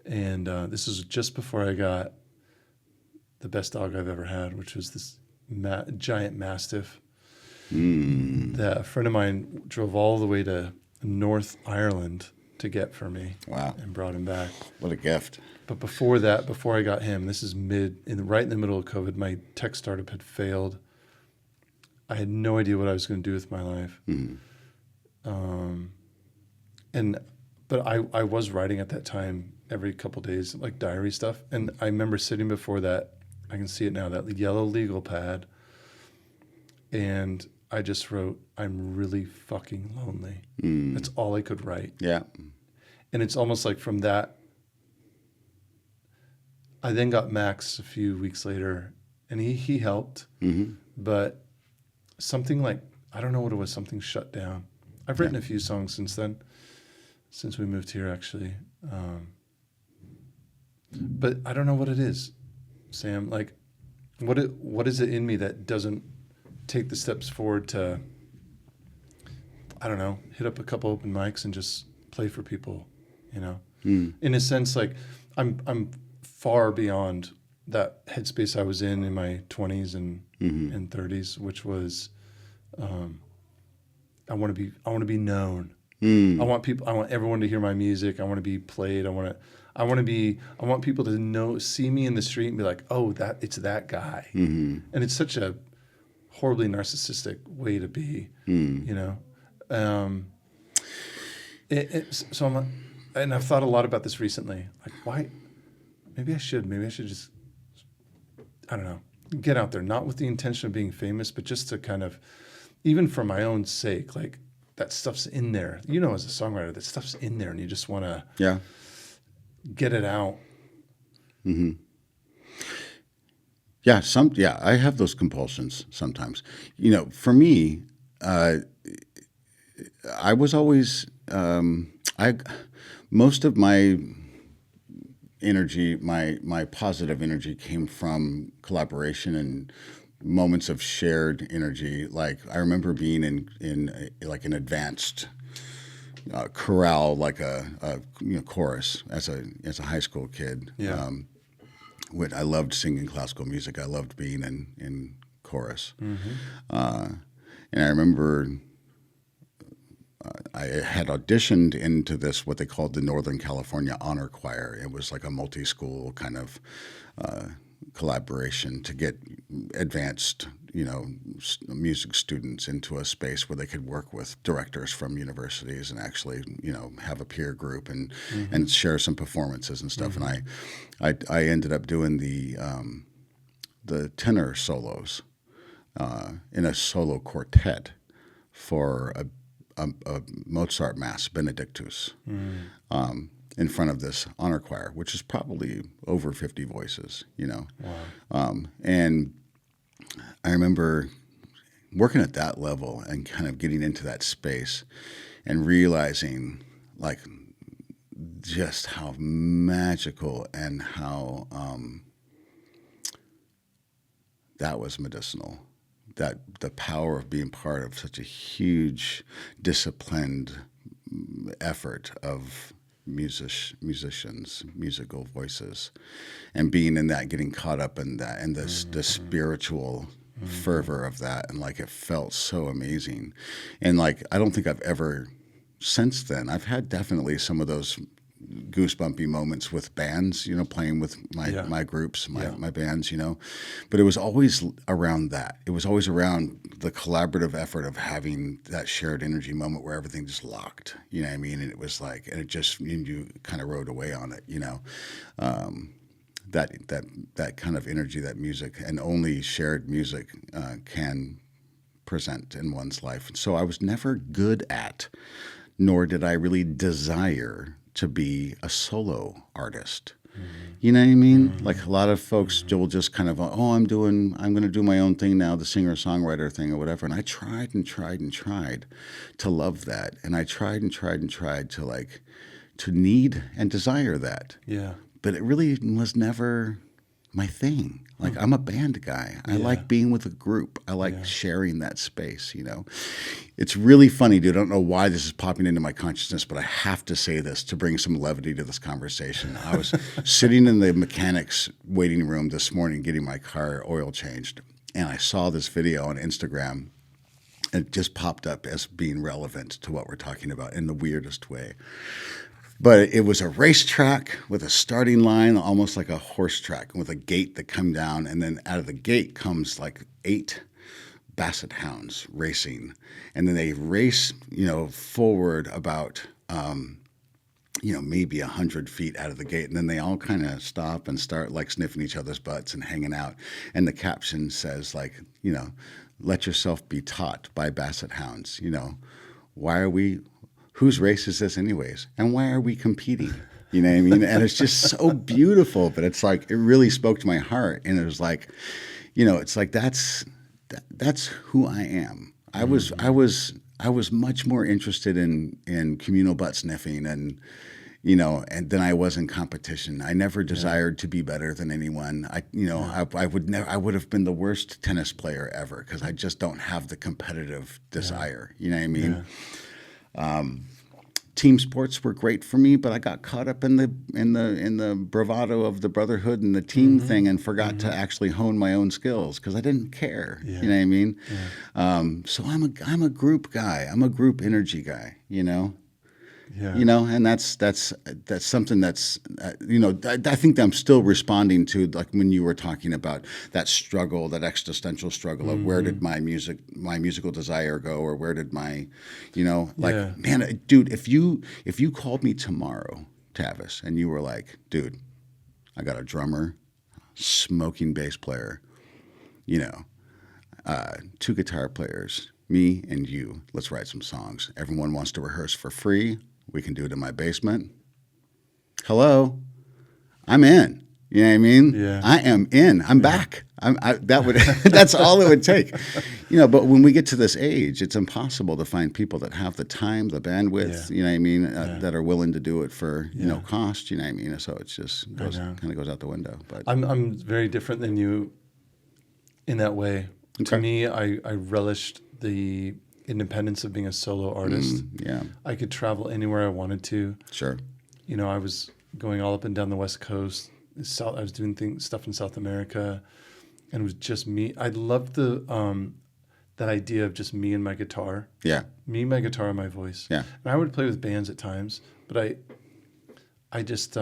and this was just before I got the best dog I've ever had, which was this giant Mastiff that a friend of mine drove all the way to North Ireland to get for me. Wow. And brought him back. What a gift. But before that, before I got him, this is right in the middle of COVID, my tech startup had failed. I had no idea what I was going to do with my life. Mm-hmm. But I was writing at that time every couple of days, like diary stuff. And I remember sitting before that, I can see it now, that yellow legal pad. And I just wrote, I'm really fucking lonely. That's all I could write. Yeah. And it's almost like from that, I then got Max a few weeks later, and he helped. Mm-hmm. But something like, I don't know what it was, something shut down. I've written a few songs since then, since we moved here, actually. But I don't know what it is, Sam. Like, what is it in me that doesn't take the steps forward to, I don't know, hit up a couple open mics and just play for people, In a sense, like, I'm far beyond that headspace I was in my 20s and 30s, which was I want to be known. I want everyone to hear my music. I want to be played. I want people to see me in the street and be like, oh, it's that guy. And it's such a horribly narcissistic way to be, you know? And I've thought a lot about this recently. Like, why? Maybe I should just, I don't know, get out there, not with the intention of being famous, but just to kind of, even for my own sake, like that stuff's in there. You know, as a songwriter, that stuff's in there and you just want to get it out. Mm-hmm. Yeah, I have those compulsions sometimes. You know, for me, I was always, most of my energy, my positive energy came from collaboration and moments of shared energy. Like I remember being in like an advanced chorale, like a chorus as a high school kid. Yeah. I loved singing classical music. I loved being in chorus. And I remember I had auditioned into this, what they called the Northern California Honor Choir. It was like a multi-school kind of collaboration to get advanced, music students into a space where they could work with directors from universities and actually, have a peer group and share some performances and stuff. And I ended up doing the tenor solos in a solo quartet for a Mozart Mass, Benedictus, in front of this honor choir, which is probably over 50 voices, Wow. And I remember working at that level and kind of getting into that space and realizing, like, just how magical and how that was medicinal. That the power of being part of such a huge, disciplined effort of musicians, musical voices, and being in that, getting caught up in that, and the spiritual fervor of that, and like it felt so amazing. And like I don't think I've ever since then. I've had definitely some of those goosebumpy moments with bands, playing with my groups, my bands, but it was always around that. It was always around the collaborative effort of having that shared energy moment where everything just locked, you know what I mean? And it was like, and it just, you kind of rode away on it, that kind of energy, that music, and only shared music can present in one's life. So I was never good at, nor did I really desire to be a solo artist. You know what I mean? Like a lot of folks will just kind of, I'm going to do my own thing now, the singer-songwriter thing or whatever. And I tried and tried and tried to love that. And I tried and tried and tried to need and desire that. Yeah. But it really was never my thing. Like I'm a band guy. I like being with a group. I like sharing that space, It's really funny, dude. I don't know why this is popping into my consciousness, but I have to say this to bring some levity to this conversation. I was sitting in the mechanic's waiting room this morning getting my car oil changed, and I saw this video on Instagram. It just popped up as being relevant to what we're talking about in the weirdest way. But it was a racetrack with a starting line, almost like a horse track, with a gate that come down, and then out of the gate comes like 8 basset hounds racing, and then they race, forward about, maybe 100 feet out of the gate, and then they all kind of stop and start like sniffing each other's butts and hanging out. And the caption says like, let yourself be taught by basset hounds. Whose race is this anyways? And why are we competing? You know what I mean? And it's just so beautiful, but it's like, it really spoke to my heart. And it was like, it's like, that's who I am. I was much more interested in communal butt sniffing and than I was in competition. I never desired to be better than anyone. I would have been the worst tennis player ever because I just don't have the competitive desire. You know what I mean? team sports were great for me, but I got caught up in the bravado of the brotherhood and the team thing, and forgot to actually hone my own skills because I didn't care. Yeah. You know what I mean? Yeah. So I'm a group guy. I'm a group energy guy. You know. Yeah. You know, and that's something that's I think that I'm still responding to, like when you were talking about that struggle, that existential struggle of where did my musical desire go, or where did my, like, man, dude, if you called me tomorrow, Tavis, and you were like, dude, I got a drummer, smoking bass player, 2 guitar players, me and you, let's write some songs. Everyone wants to rehearse for free. We can do it in my basement. Hello, I'm in. You know what I mean? Yeah. I am in. I'm back. That's all it would take. But when we get to this age, it's impossible to find people that have the time, the bandwidth, you know what I mean, that are willing to do it for, cost, you know what I mean? So it's just kind of goes out the window. But I'm very different than you in that way. Okay. To me, I relished the independence of being a solo artist. Yeah. I could travel anywhere I wanted to. Sure. I was going all up and down the West Coast. I was doing stuff in South America, and it was just me. I loved that idea of just me and my guitar. Yeah. Me, my guitar, and my voice. Yeah. And I would play with bands at times, but I just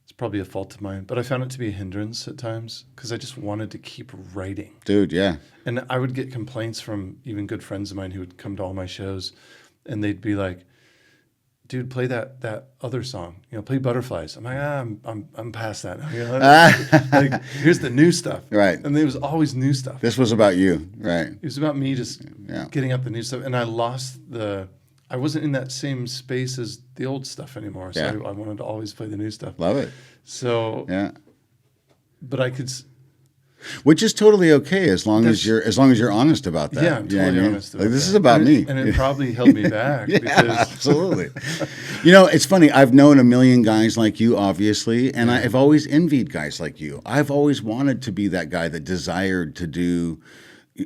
it's probably a fault of mine, but I found it to be a hindrance at times because I just wanted to keep writing. Dude, yeah. And I would get complaints from even good friends of mine who would come to all my shows, and they'd be like, dude, play that other song, play Butterflies. I'm like, I'm past that now. Like, here's the new stuff. Right. And there was always new stuff. This was about you, right? It was about me just getting out the new stuff. And I wasn't in that same space as the old stuff anymore. So I wanted to always play the new stuff. Love it. So, but I could... Which is totally okay as long as you're honest about that. Yeah, I'm totally honest about that. This is about me. And it probably held me back. Absolutely. It's funny. I've known a million guys like you, obviously, and I've always envied guys like you. I've always wanted to be that guy that desired to do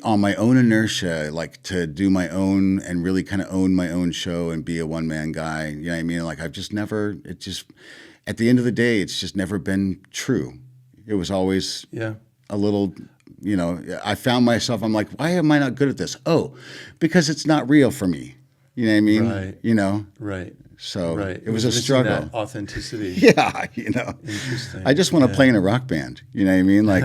on my own inertia, like to do my own and really kind of own my own show and be a one-man guy. You know what I mean? Like I've just never, at the end of the day, it's just never been true. It was always... a little, I found myself, I'm like, why am I not good at this? Oh, because it's not real for me. You know what I mean? Right. Right. So it was a struggle. That authenticity. Yeah. Interesting. I just want to play in a rock band. You know what I mean? Like,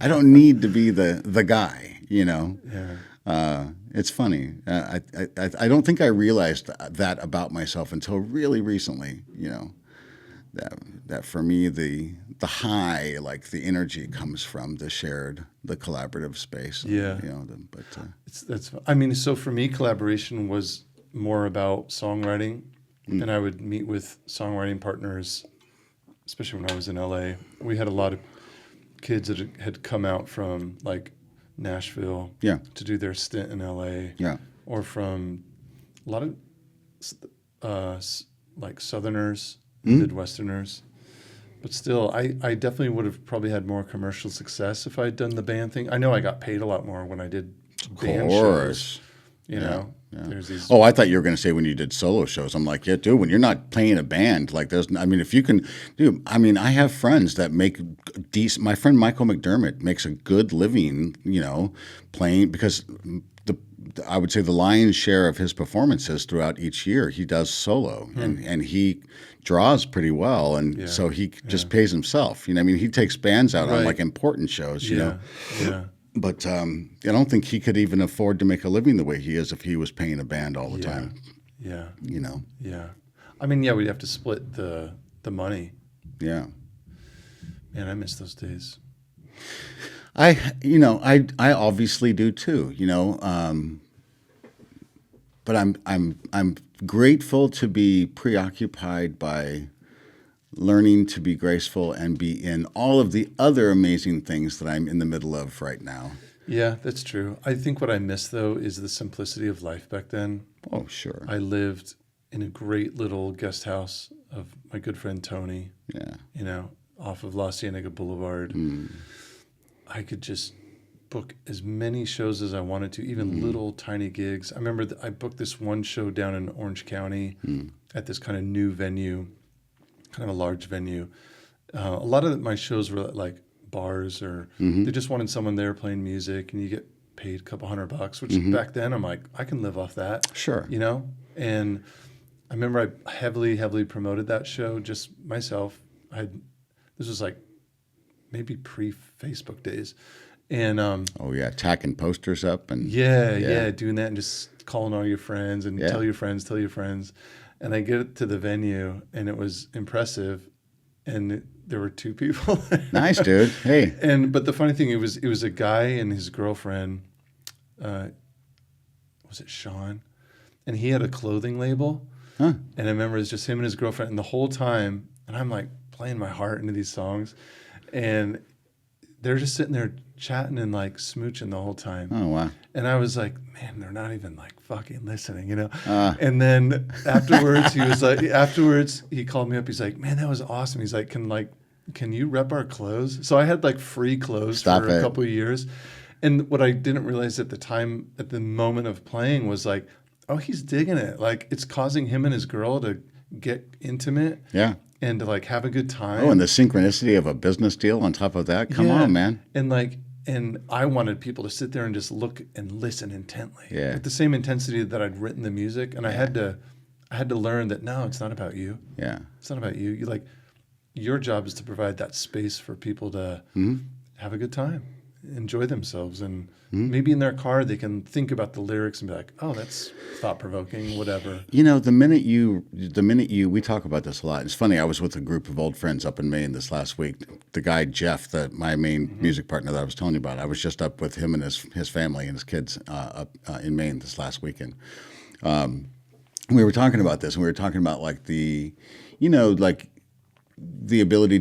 I don't need to be the guy, Yeah. It's funny. I don't think I realized that about myself until really recently, that for me, the high, like the energy comes from the collaborative space. Yeah. So for me, collaboration was more about songwriting, and I would meet with songwriting partners, especially when I was in LA. We had a lot of kids that had come out from like Nashville to do their stint in LA, or from a lot of like Southerners, Midwesterners. But still, I definitely would have probably had more commercial success if I'd done the band thing. I know I got paid a lot more when I did band shows. There's these. Oh, I thought you were going to say when you did solo shows. I'm like, yeah, dude, when you're not playing a band, like if you can, dude, I have friends that make decent. My friend Michael McDermott makes a good living, playing because I would say the lion's share of his performances throughout each year, he does solo, and he draws pretty well, and so he just pays himself. He takes bands out on like important shows, Yeah. But I don't think he could even afford to make a living the way he is if he was paying a band all the time. Yeah. Yeah. We'd have to split the money. Yeah. Man, I miss those days. I obviously do too, but I'm grateful to be preoccupied by learning to be graceful and be in all of the other amazing things that I'm in the middle of right now. Yeah, that's true. I think what I miss though is the simplicity of life back then. Oh, sure. I lived in a great little guest house of my good friend Tony. Yeah. Off of La Cienega Boulevard. I could just book as many shows as I wanted to, even little tiny gigs. I remember I booked this one show down in Orange County at this kind of new venue, kind of a large venue. A lot of my shows were like bars, or they just wanted someone there playing music, and you get paid a couple $100, which back then I'm like, I can live off that. Sure. You know? And I remember I heavily promoted that show just myself. This was like maybe pre-Facebook days. And tacking posters up and doing that and just calling all your friends and tell your friends. And I get it to the venue, and it was impressive, and there were 2 people. Nice, dude. Hey. But the funny thing, it was a guy and his girlfriend. Was it Sean? And he had a clothing label. Huh. And I remember it was just him and his girlfriend, and the whole time, and I'm like playing my heart into these songs, and they're just sitting there chatting and like smooching the whole time. Oh, wow. And I was like, man, they're not even like fucking listening, you know? And then afterwards, he called me up. He's like, man, that was awesome. He's like, can you rep our clothes? So I had like free clothes for a couple of years. And what I didn't realize at the moment of playing was like, oh, he's digging it. Like, it's causing him and his girl to get intimate. Yeah. And to like have a good time. Oh, and the synchronicity of a business deal on top of that. Come on, man. And I wanted people to sit there and just look and listen intently. Yeah. With the same intensity that I'd written the music. And I had to learn that no, it's not about you. Yeah. It's not about you. Your job is to provide that space for people to have a good time, enjoy themselves, and maybe in their car they can think about the lyrics and be like, oh, that's thought-provoking, whatever. You know, the minute you, we talk about this a lot. It's funny, I was with a group of old friends up in Maine this last week. The guy, Jeff, my main music partner that I was telling you about, I was just up with him and his family and his kids up in Maine this last weekend. We were talking about this, and we were talking about like the ability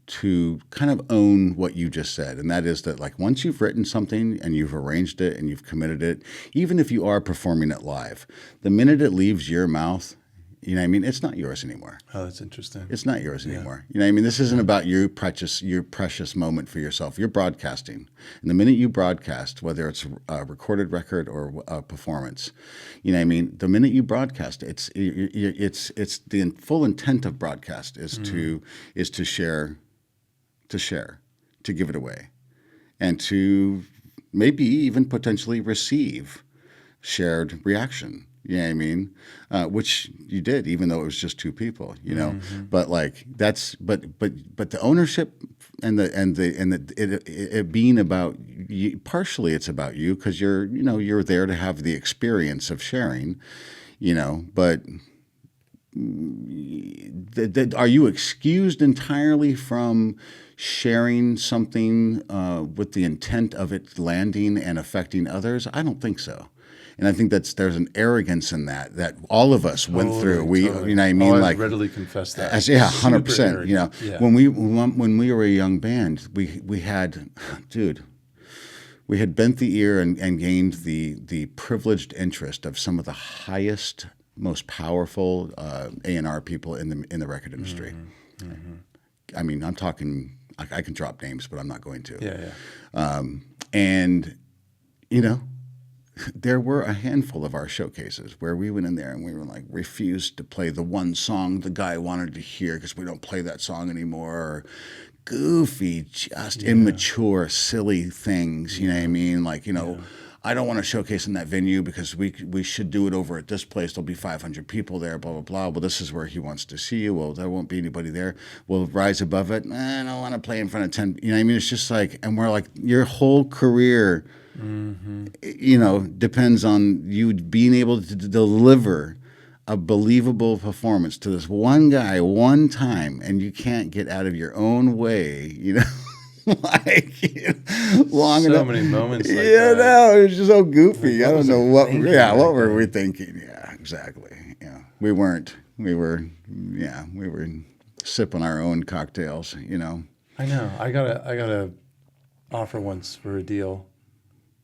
to kind of own what you just said. And that is that like once you've written something and you've arranged it and you've committed it, even if you are performing it live, the minute it leaves your mouth, you know what I mean? It's not yours anymore. Oh, that's interesting. It's not yours anymore. You know what I mean? This isn't about your precious moment for yourself. You're broadcasting. And the minute you broadcast, whether it's a recorded record or a performance, you know what I mean? The minute you broadcast, it's the full intent of broadcast is to share, to give it away, and to maybe even potentially receive shared reaction. You know what I mean? Which you did, even though it was just 2 people, you know. But like but the ownership and it being about you, partially it's about you because you're there to have the experience of sharing, you know. But are you excused entirely from sharing something with the intent of it landing and affecting others? I don't think so. And I think there's an arrogance in that all of us went through. You know what I mean? I like readily confess that. 100%. You know, when we were a young band, we had bent the ear and gained the privileged interest of some of the highest, most powerful A&R people in the record industry. I mean, I'm talking. I can drop names, but I'm not going to. Yeah. And you know. There were a handful of our showcases where we went in there and we were like refused to play the one song the guy wanted to hear because we don't play that song anymore. Or goofy, just immature, silly things. You know what I mean? Like, you know, I don't want to showcase in that venue because we should do it over at this place. There'll be 500 people there, blah, blah, blah. Well, this is where he wants to see you. Well, there won't be anybody there. We'll rise above it. I don't want to play in front of 10. You know what I mean? It's just like, and we're like, your whole career you know, depends on you being able to deliver a believable performance to this one guy one time, and you can't get out of your own way, you know. Like long so enough. Many moments like that. No, it's just so goofy. Like, I don't know what. Yeah, what like were we thinking? Yeah, exactly. Yeah, we weren't. We were sipping our own cocktails. You know. I know. I got a offer once for a deal.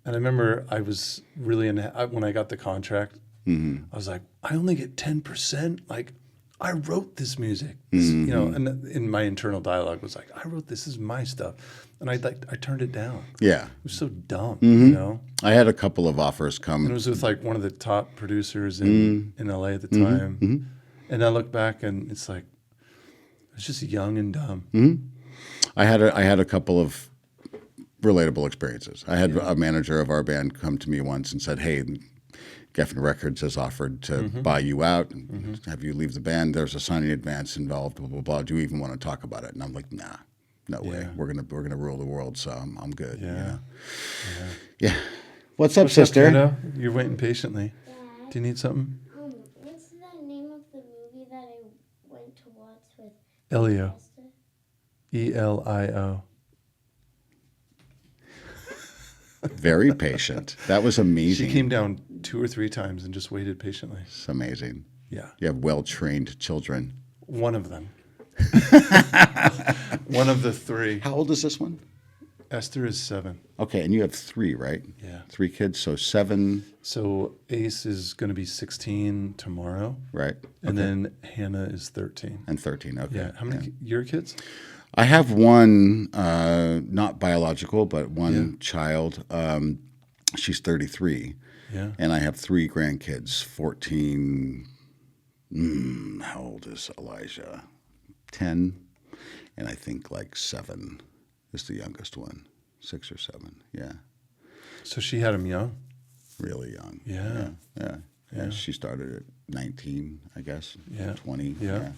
And I remember I was really when I got the contract, I was like, I only get 10%. Like, I wrote this music. This, you know, and in my internal dialogue was like, I wrote this is my stuff. And I turned it down. Yeah. It was so dumb, you know? I had a couple of offers come. And it was with like one of the top producers in LA at the time. And I look back and it's like, it's just young and dumb. I had a couple of relatable experiences. I had a manager of our band come to me once and said, "Hey, Geffen Records has offered to buy you out, and have you leave the band. There's a signing advance involved. Blah blah blah. Do you even want to talk about it?" And I'm like, "Nah, no way. We're gonna rule the world. So I'm good." Yeah. You know? Yeah. What's up, sister? Kiddo? You're waiting patiently. Do you need something? What's the name of the movie that I went to watch with Elio. Esther? ELIO. Very patient. That was amazing. She came down 2 or 3 times and just waited patiently. It's amazing. Yeah. You have well-trained children. One of them. One of the 3. How old is this one? Esther is 7. Okay, and you have 3, right? Yeah. 3 kids, so 7. So Ace is going to be 16 tomorrow. Right. And then Hannah is 13. And 13, okay. Yeah. How many your kids? I have one, not biological, but one child. She's 33. Yeah. And I have 3 grandkids, 14. How old is Elijah? 10. And I think like 7 is the youngest one, 6 or 7. Yeah. So she had him young? Really young. Yeah. She started at 19, I guess. Yeah. 20. Yeah.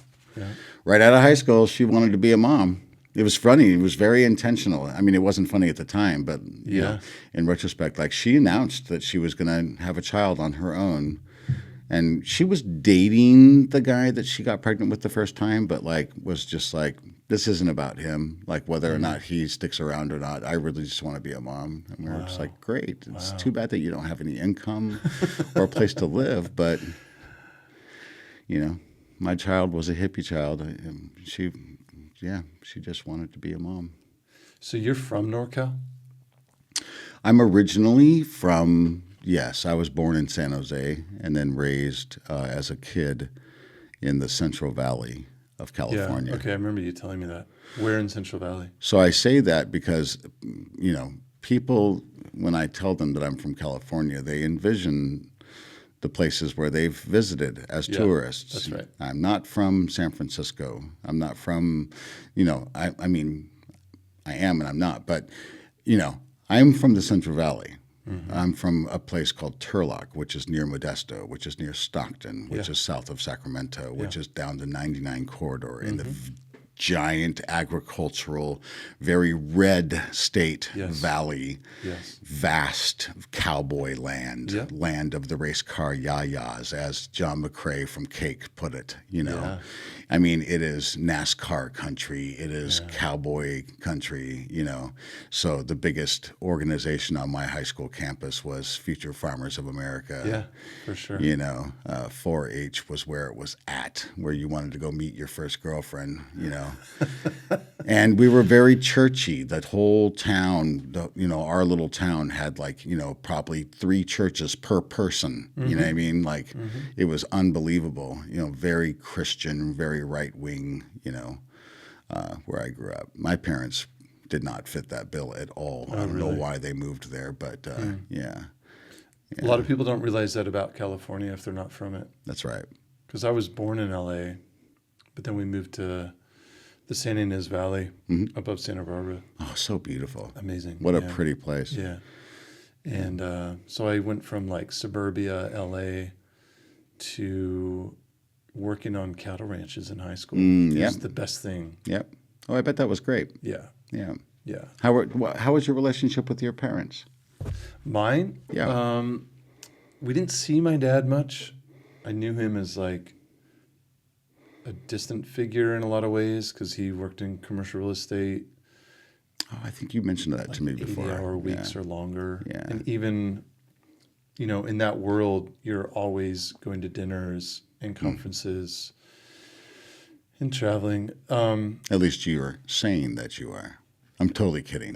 Right out of high school, she wanted to be a mom. It was funny. It was very intentional. I mean, it wasn't funny at the time, but you know, in retrospect, like she announced that she was going to have a child on her own. And she was dating the guy that she got pregnant with the first time, but like was just like, this isn't about him, like whether or not he sticks around or not. I really just want to be a mom. And we were just like, great. It's too bad that you don't have any income or a place to live, but you know, my child was a hippie child. She just wanted to be a mom. So you're from NorCal? I'm originally from, yes, I was born in San Jose and then raised as a kid in the Central Valley of California. Yeah. Okay, I remember you telling me that. Where in Central Valley? So I say that because, you know, people, when I tell them that I'm from California, they envision the places where they've visited as tourists. That's right. I'm not from San Francisco. I'm not from, you know, I mean, I am and I'm not, but, you know, I'm from the Central Valley. I'm from a place called Turlock, which is near Modesto, which is near Stockton, which is south of Sacramento, which is down the 99 corridor in the giant agricultural, very red state valley, vast cowboy land, land of the race car yayas, as John McCrae from Cake put it, you know. I mean, it is NASCAR country. It is cowboy country, you know. So the biggest organization on my high school campus was Future Farmers of America. Yeah, for sure. You know, 4-H was where it was at, where you wanted to go meet your first girlfriend, you know. And we were very churchy. That whole town, you know, our little town had like, you know, probably 3 churches per person. You know what I mean? Like it was unbelievable, you know, very Christian, very right wing, you know, where I grew up. My parents did not fit that bill at all. I don't know why they moved there, but yeah. A lot of people don't realize that about California if they're not from it. That's right. Because I was born in LA, but then we moved to the San Ynez Valley above Santa Barbara. Oh, so beautiful. Amazing. What a pretty place. Yeah. And so I went from like suburbia LA to working on cattle ranches in high school. It was the best thing. Yep. Oh, I bet that was great. Yeah. Yeah. Yeah. How was your relationship with your parents? Mine? Yeah. We didn't see my dad much. I knew him as like a distant figure in a lot of ways because he worked in commercial real estate. Oh, I think you mentioned that like to me before. 80-hour weeks or longer. Yeah. And even, you know, in that world, you're always going to dinners and conferences and traveling. At least you're saying that you are. I'm totally kidding.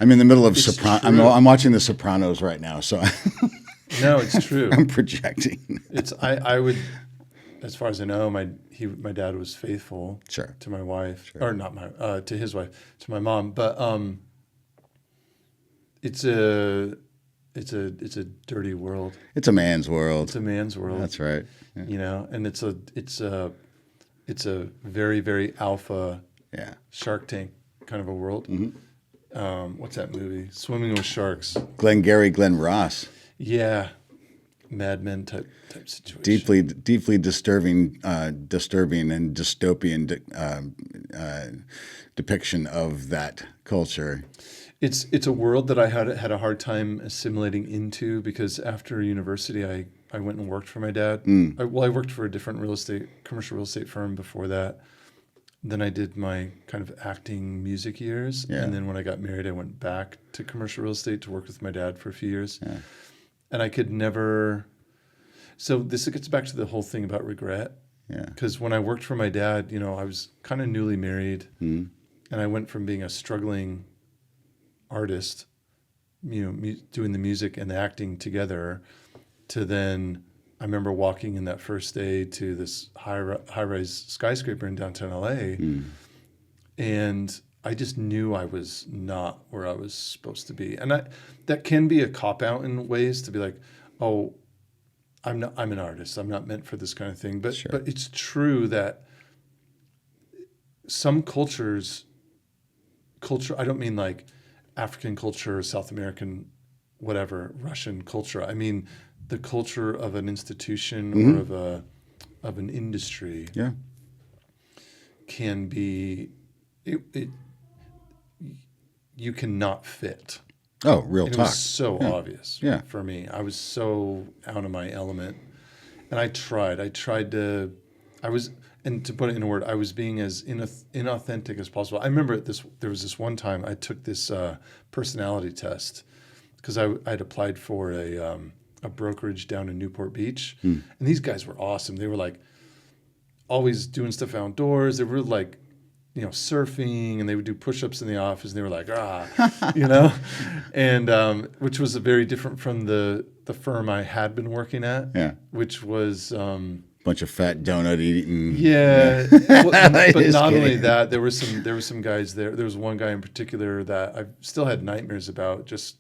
I'm in the middle of I'm watching The Sopranos right now, so no, it's true. I'm projecting. I would as far as I know, my dad was faithful Sure. to my wife, Sure. or not to his wife, to my mom. But it's a dirty world. It's a man's world. It's a man's world. That's right. Yeah. You know, and it's a very, very alpha Shark Tank kind of a world. Mm-hmm. What's that movie? Swimming with Sharks. Glenn Ross. Yeah. Mad Men type situation. Deeply disturbing and dystopian depiction of that culture. It's a world that I had a hard time assimilating into, because after university I went and worked for my dad. I worked for a different commercial real estate firm before that. Then I did my kind of acting music years. Yeah. And then when I got married, I went back to commercial real estate to work with my dad for a few years. Yeah. And I could never. So this gets back to the whole thing about regret. Yeah. Because when I worked for my dad, you know, I was kind of newly married, and I went from being a struggling artist, you know, doing the music and the acting together, to then I remember walking in that first day to this high-rise skyscraper in downtown LA, and I just knew I was not where I was supposed to be. And that can be a cop-out in ways, to be like, oh, I'm an artist. I'm not meant for this kind of thing. But Sure. But it's true that some culture, I don't mean like African culture, South American, whatever, Russian culture. I mean the culture of an institution or of an industry. Yeah. Can be you cannot fit. Oh, real It talk. was so obvious for me. I was so out of my element. And I tried to, and to put it in a word, I was being as inauthentic as possible. I remember there was this one time I took this personality test, because I'd applied for a brokerage down in Newport Beach. And these guys were awesome. They were like always doing stuff outdoors. They were like, you know, surfing, and they would do push-ups in the office, and they were like, you know, and which was very different from the firm I had been working at, which was bunch of fat donut eating. Yeah, well, but Just not kidding. only that, there were some guys there. There was one guy in particular that I still had nightmares about. Just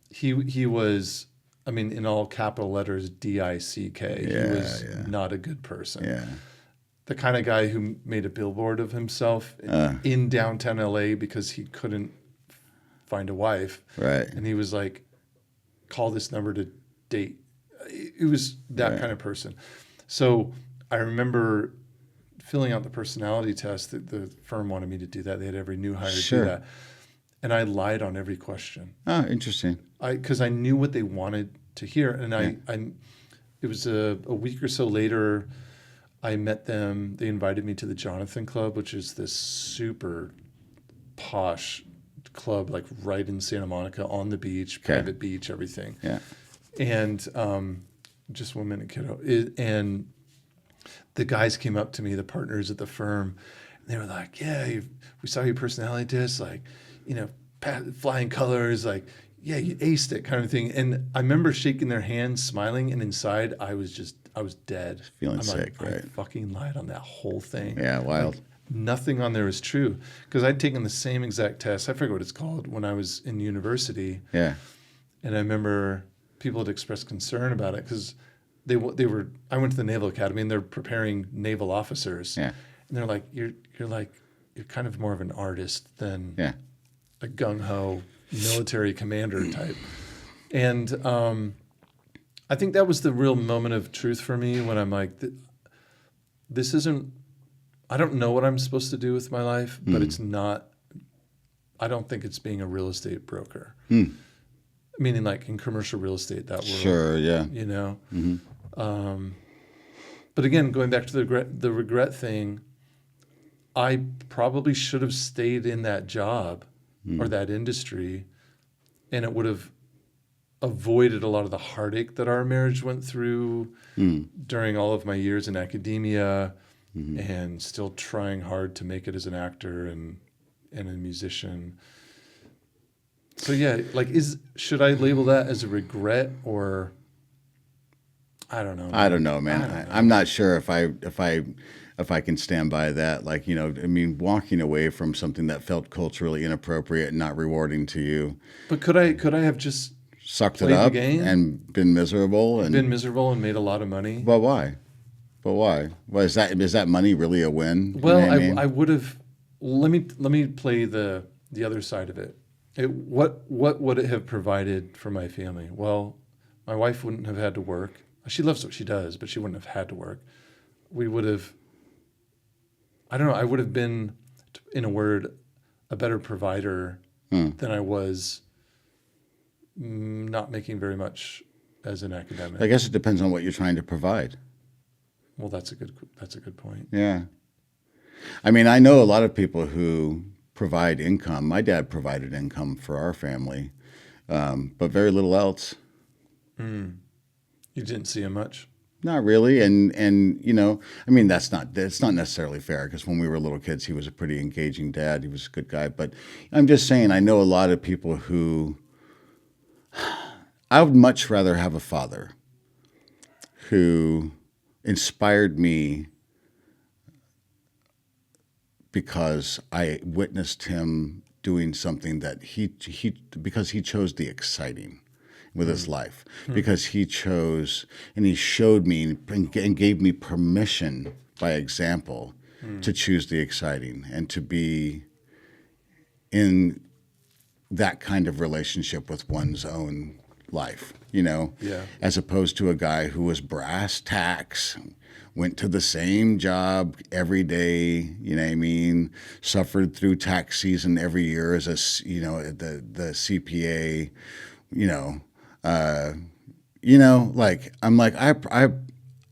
he was, I mean, in all capital letters, DICK. He was not a good person. Yeah. The kind of guy who made a billboard of himself in downtown LA because he couldn't find a wife. Right. And he was like, call this number to date. It was that kind of person. So I remember filling out the personality test. That the firm wanted me to do that. They had every new hire do that. And I lied on every question. Oh, interesting. Because I knew what they wanted to hear. And it was a week or so later, I met them. They invited me to the Jonathan Club, which is this super posh club, like right in Santa Monica on the beach, private beach, everything. Yeah. And just 1 minute, kiddo. And the guys came up to me, the partners at the firm, and they were like, yeah, we saw your personality test, like, you know, flying colors, like, yeah, you aced it kind of thing. And I remember shaking their hands, smiling, and inside I was dead. Feeling I'm sick, like, right? I fucking lied on that whole thing. Yeah, wild. Like, nothing on there is true. Because I'd taken the same exact test, I forget what it's called, when I was in university. Yeah. And I remember people had expressed concern about it because I went to the Naval Academy and they're preparing naval officers. Yeah. And they're like, you're kind of more of an artist than a gung-ho military commander type. And I think that was the real moment of truth for me when I'm like, this isn't, I don't know what I'm supposed to do with my life, but it's not, I don't think it's being a real estate broker. Meaning like in commercial real estate, that world. Sure, yeah. You know? But again, going back to the regret thing, I probably should have stayed in that job or that industry, and it would have avoided a lot of the heartache that our marriage went through during all of my years in academia and still trying hard to make it as an actor and a musician. So yeah, like should I label that as a regret, or I don't know. I don't know, man. I don't know. I'm not sure if I can stand by that. Like, I mean, walking away from something that felt culturally inappropriate and not rewarding to you. But could I have just Sucked it played the up game? and been miserable and Been miserable and made a lot of money? But why? Well, is that money really a win? Well, You know what I mean? I would have. Let me play the other side of it. What would it have provided for my family? Well, my wife wouldn't have had to work. She loves what she does, but she wouldn't have had to work. We would have. I don't know. I would have been, in a word, a better provider than I was. Not making very much as an academic. I guess it depends on what you're trying to provide. Well, that's a good point. Yeah. I mean, I know a lot of people who provide income. My dad provided income for our family, but very little else. You didn't see him much? Not really. And I mean, that's not necessarily fair, because when we were little kids, he was a pretty engaging dad. He was a good guy. But I'm just saying, I know a lot of people who, I would much rather have a father who inspired me because I witnessed him doing something that because he chose the exciting with his life, because he chose and he showed me and gave me permission by example to choose the exciting and to be in that kind of relationship with one's own life, as opposed to a guy who was brass tacks, went to the same job every day, you know what I mean, suffered through tax season every year as the CPA,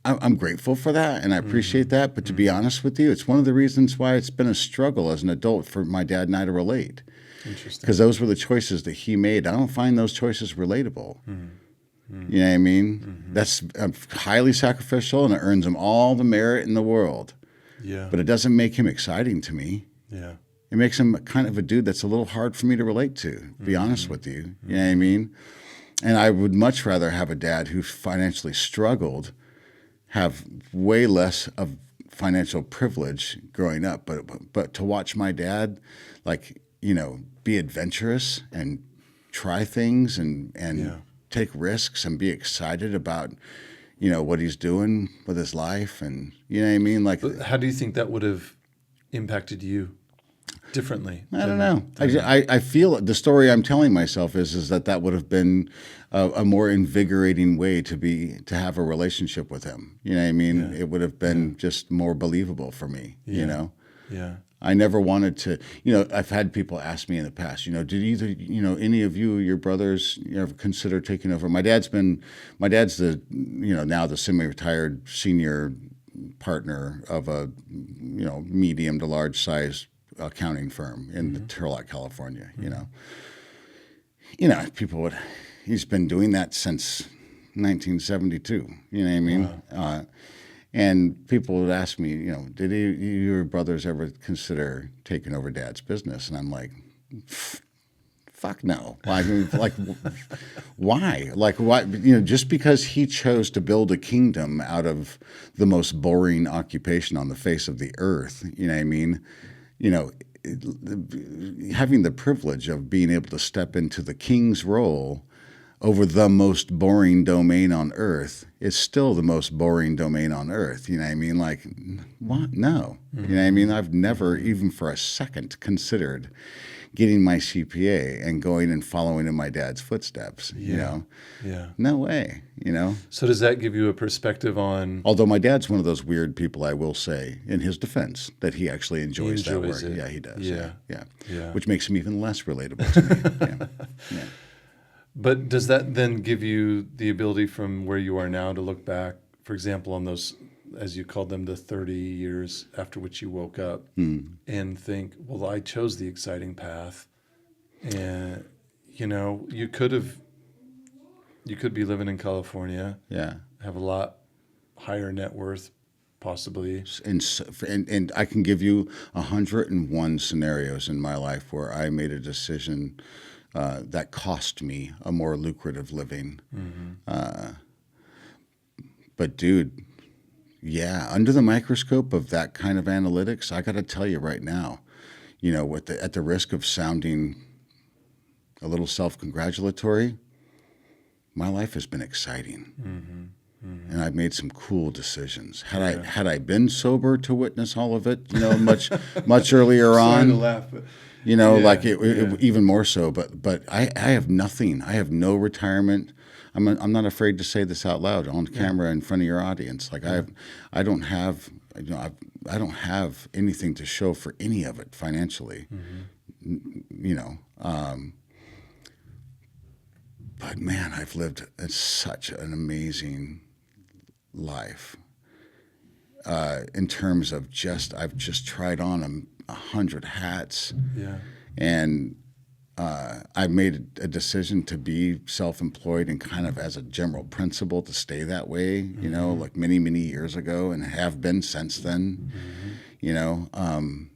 I'm grateful for that and I appreciate that. But to be honest with you, it's one of the reasons why it's been a struggle as an adult for my dad and I to relate. Interesting. Because those were the choices that he made. I don't find those choices relatable. You know what I mean? That's highly sacrificial and it earns him all the merit in the world. Yeah. But it doesn't make him exciting to me. Yeah. It makes him kind of a dude that's a little hard for me to relate to be honest with you. You know what I mean? And I would much rather have a dad who financially struggled, have way less of financial privilege growing up, but to watch my dad, be adventurous and try things and take risks and be excited about, what he's doing with his life, and you know what I mean. But how do you think that would have impacted you differently? I don't know. I feel the story I'm telling myself is that would have been a more invigorating way to have a relationship with him. You know what I mean? Yeah. It would have been just more believable for me. Yeah. Yeah. I never wanted to. I've had people ask me in the past. Did either any of you, your brothers, ever consider taking over? My dad's the now the semi-retired senior partner of a medium to large size accounting firm in Turlock, California. People would. He's been doing that since 1972. You know what I mean? Wow. And people would ask me, did your brothers ever consider taking over Dad's business? And I'm like, fuck no. Why? Why? Just because he chose to build a kingdom out of the most boring occupation on the face of the earth, you know what I mean? Having the privilege of being able to step into the king's role over the most boring domain on earth is still the most boring domain on earth. You know what I mean? What? No. You know what I mean? I've never, even for a second, considered getting my CPA and going and following in my dad's footsteps. Yeah. No way, So does that give you a perspective on... Although my dad's one of those weird people, I will say, in his defense, that he actually enjoys that work. It. Yeah, he does. Yeah. Which makes him even less relatable to me. Yeah. But does that then give you the ability from where you are now to look back, for example, on those, as you called them, the 30 years after which you woke up and think, well, I chose the exciting path. And, you could be living in California. Yeah. Have a lot higher net worth, possibly. And I can give you 101 scenarios in my life where I made a decision that cost me a more lucrative living. But dude, yeah, under the microscope of that kind of analytics, I got to tell you right now, at the risk of sounding a little self-congratulatory, my life has been exciting. And I've made some cool decisions. Had I been sober to witness all of it, much earlier Sorry on, to laugh, but even more so. But I have nothing. I have no retirement. I'm not afraid to say this out loud on camera in front of your audience. Like I don't have anything to show for any of it financially. But man, I've lived such an amazing life in terms of I've just tried on 100 hats. Yeah. And I made a decision to be self-employed and kind of as a general principle to stay that way, like many, many years ago, and have been since then, and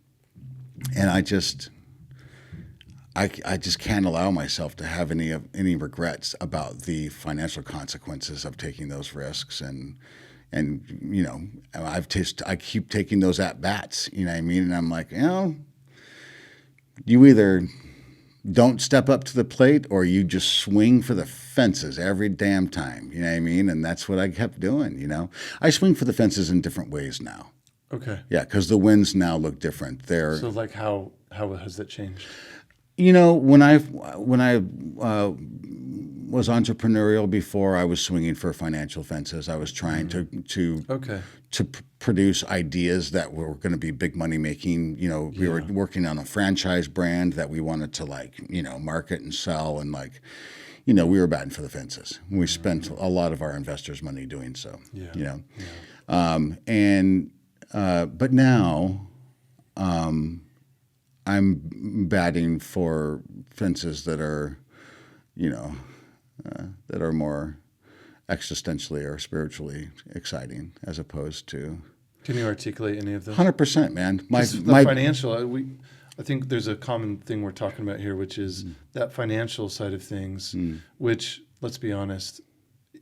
I just can't allow myself to have any regrets about the financial consequences of taking those risks. And I keep taking those at bats, you know what I mean? And I'm like, you either don't step up to the plate or you just swing for the fences every damn time, you know what I mean? And that's what I kept doing, I swing for the fences in different ways now. Okay. Yeah, because the winds now look different. So like how has that changed? When I was entrepreneurial before, I was swinging for financial fences. I was trying to produce ideas that were going to be big money making. We were working on a franchise brand that we wanted to market and sell, and we were batting for the fences. We spent a lot of our investors' money doing so. But now. I'm batting for fences that are, that are more existentially or spiritually exciting, as opposed to. Can you articulate any of those? 100%, man. The financial. I think there's a common thing we're talking about here, which is that financial side of things, which, let's be honest,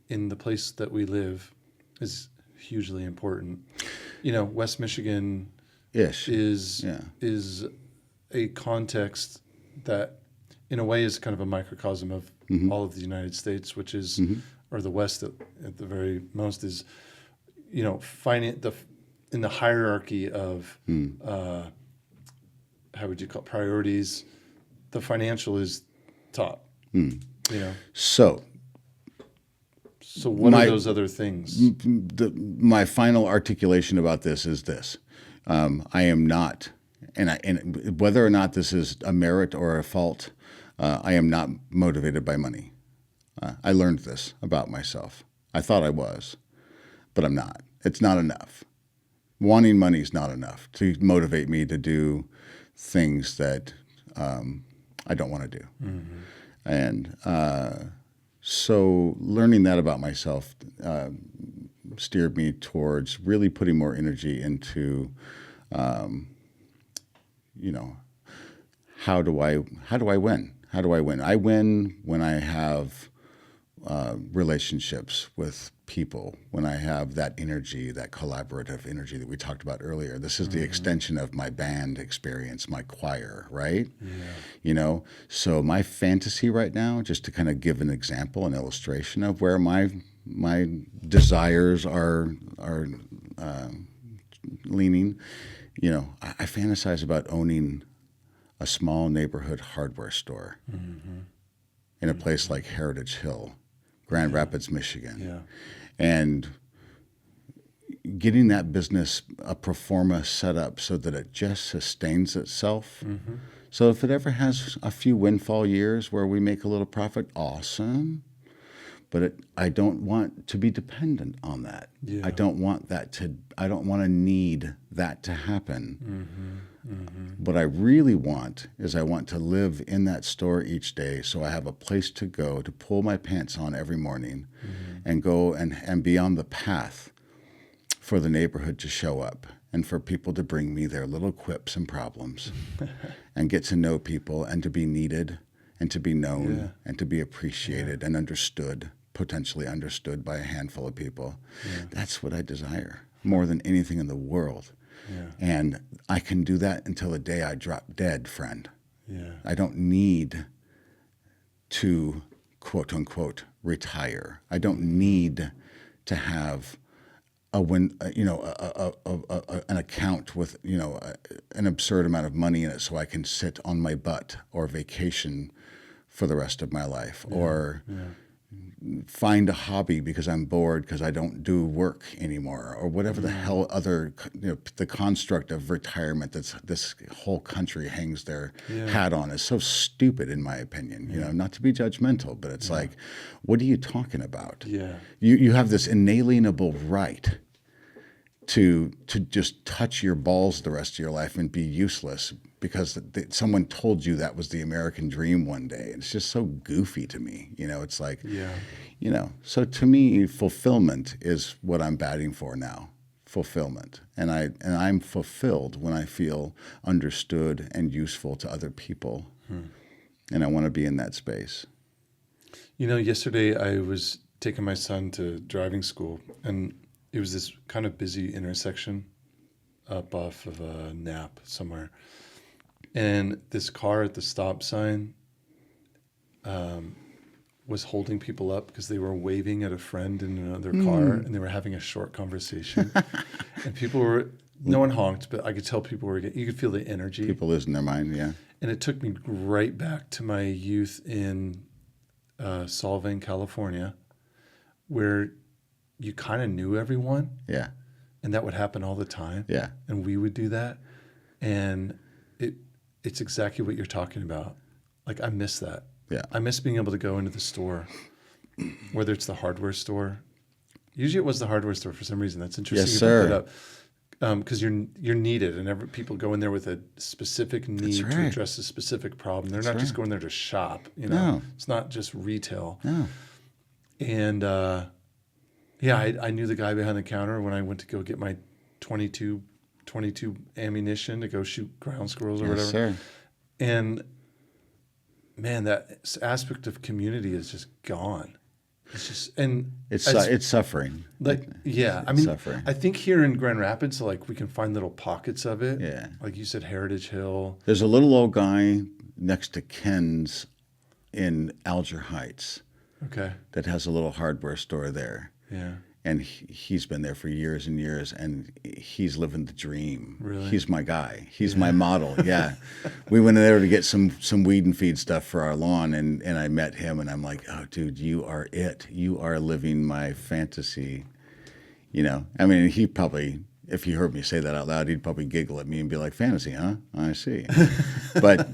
in the place that we live, is hugely important. West Michigan is a context that, in a way, is kind of a microcosm of all of the United States, which is, or the West at the very most, is, in the hierarchy of, how would you call it, priorities, the financial is top. So what are those other things? My final articulation about this is this: I am not. And whether or not this is a merit or a fault, I am not motivated by money. I learned this about myself. I thought I was, but I'm not. It's not enough. Wanting money is not enough to motivate me to do things that I don't want to do. And so learning that about myself steered me towards really putting more energy into how do I win? How do I win? I win when I have relationships with people, when I have that energy, that collaborative energy that we talked about earlier. This is the extension of my band experience, my choir, right? Yeah. So my fantasy right now, just to kind of give an example, an illustration of where my desires are leaning, I fantasize about owning a small neighborhood hardware store in a place like Heritage Hill, Grand Rapids, Michigan, and getting that business a pro forma set up so that it just sustains itself. So if it ever has a few windfall years where we make a little profit, awesome. But I don't want to be dependent on that. I don't want to need that to happen. What I really want is I want to live in that store each day, so I have a place to go to pull my pants on every morning and go and be on the path for the neighborhood to show up and for people to bring me their little quips and problems and get to know people and to be needed and to be known and to be appreciated and understood potentially understood by a handful of people. That's what I desire more than anything in the world. And I can do that until the day I drop dead, friend. I don't need to, quote unquote, retire. I don't need to have an account with an absurd amount of money in it so I can sit on my butt or vacation for the rest of my life, or find a hobby because I'm bored because I don't do work anymore, or whatever the hell other, the construct of retirement that's this whole country hangs their hat on is so stupid, in my opinion. Not to be judgmental, but it's like, what are you talking about? You have this inalienable right to just touch your balls the rest of your life and be useless because someone told you that was the American dream one day. It's just so goofy to me. It's like, so to me, fulfillment is what I'm batting for now. Fulfillment. And I'm fulfilled when I feel understood and useful to other people. And I want to be in that space. Yesterday I was taking my son to driving school, and it was this kind of busy intersection up off of a Knapp somewhere. And this car at the stop sign was holding people up because they were waving at a friend in another car, and they were having a short conversation. And no one honked, but I could tell people you could feel the energy. People losing their mind, yeah. And it took me right back to my youth in Solvang, California, where you kind of knew everyone. Yeah. And that would happen all the time. Yeah. And we would do that. And it's exactly what you're talking about. Like, I miss that. Yeah. I miss being able to go into the store, whether it's the hardware store. Usually it was the hardware store for some reason. That's interesting. Yes, you sir. brought that up. Because you're needed, and people go in there with a specific need to address a specific problem. They're not just going there to shop. No. It's not just retail. No. And I knew the guy behind the counter when I went to go get my 22 ammunition to go shoot ground squirrels or whatever. Sir. And man, that aspect of community is just gone. It's just, and it's suffering. Suffering. I think here in Grand Rapids, like, we can find little pockets of it. Yeah. Like you said, Heritage Hill. There's a little old guy next to Ken's in Alger Heights. Okay. That has a little hardware store there. Yeah. And he's been there for years and years, and he's living the dream. Really? He's my guy. He's my model. Yeah. We went in there to get some weed and feed stuff for our lawn, and I met him, and I'm like, oh, dude, you are it. You are living my fantasy. I mean, he probably, if he heard me say that out loud, he'd probably giggle at me and be like, fantasy, huh? I see. but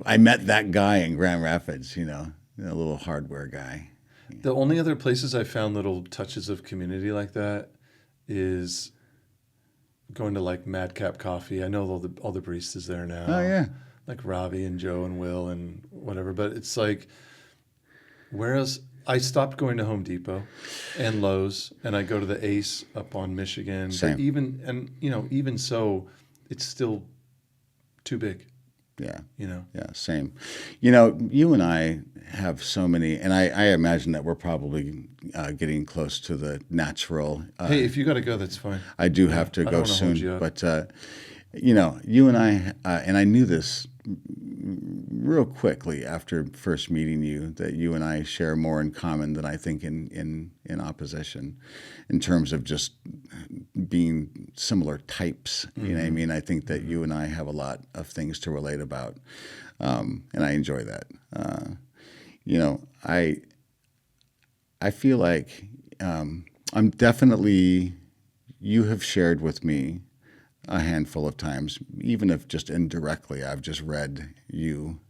I met that guy in Grand Rapids, a little hardware guy. The only other places I found little touches of community like that is going to, like, Madcap Coffee. I know all the baristas there now. Oh, yeah. Like Ravi and Joe and Will and whatever. But it's like, whereas I stopped going to Home Depot and Lowe's, and I go to the Ace up on Michigan. Same. But even so, it's still too big. Yeah. Yeah, same. You and I have so many, and I imagine that we're probably getting close to the natural. Hey, if you got to go, that's fine. I do have to go soon, but you and I, and I knew this real quickly after first meeting you, that you and I share more in common than I think in opposition, in terms of just being similar types. You know what I mean? I think that you and I have a lot of things to relate about, and I enjoy that. I feel like I'm definitely, you have shared with me a handful of times, even if just indirectly, I've just read you,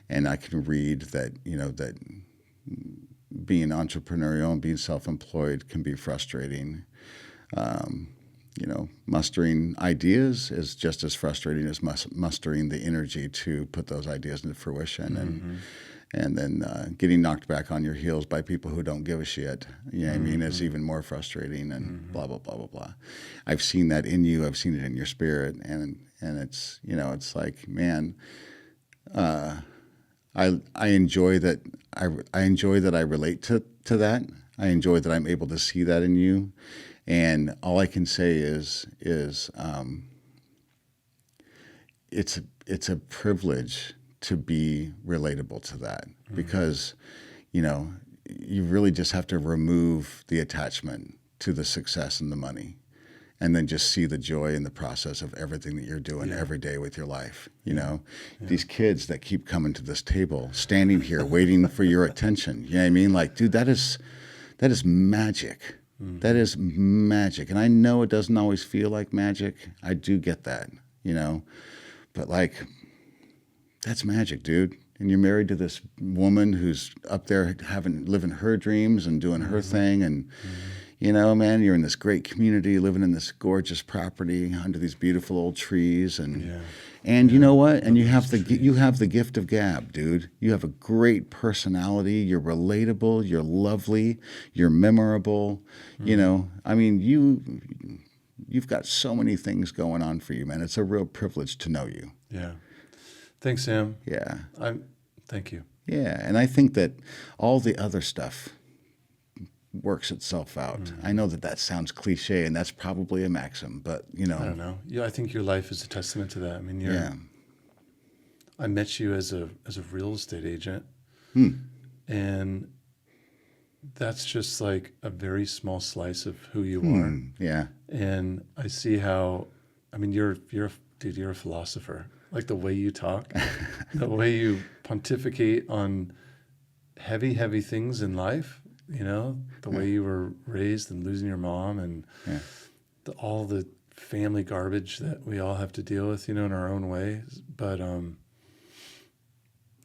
and I can read that, that being entrepreneurial and being self-employed can be frustrating. Mustering ideas is just as frustrating as mustering the energy to put those ideas into fruition. And then getting knocked back on your heels by people who don't give a shit, I mean, is even more frustrating, and blah, blah, blah, blah, blah. I've seen that in you. I've seen it in your spirit. And it's, it's like, man, I I enjoy that. I enjoy that I relate to that. I enjoy that I'm able to see that in you. And all I can say is it's a privilege to be relatable to that, because, you know, you really just have to remove the attachment to the success and the money, and then just see the joy in the process of everything that you're doing every day with your life. You know, these kids that keep coming to this table, standing here waiting for your attention. You know what I mean? Like, dude, that is magic. That is magic. And I know it doesn't always feel like magic. I do get that, you know, but like, that's magic, dude. And you're married to this woman who's up there living her dreams and doing her thing. And, you know, man, you're in this great community, living in this gorgeous property under these beautiful old trees. And you know what? And you have the gift of gab, dude. You have a great personality. You're relatable. You're lovely. You're memorable. You know, I mean, you've got so many things going on for you, man. It's a real privilege to know you. Yeah. Thanks, Sam. Yeah. Thank you. Yeah, and I think that all the other stuff works itself out. I know that sounds cliche, and that's probably a maxim, but, you know. I don't know. Yeah, I think your life is a testament to that. I mean, I met you as a real estate agent, and that's just like a very small slice of who you are. Yeah. And I see how, I mean, you're a philosopher. Like the way you talk, the way you pontificate on heavy, heavy things in life, you know, the way you were raised and losing your mom and all the family garbage that we all have to deal with, you know, in our own way. But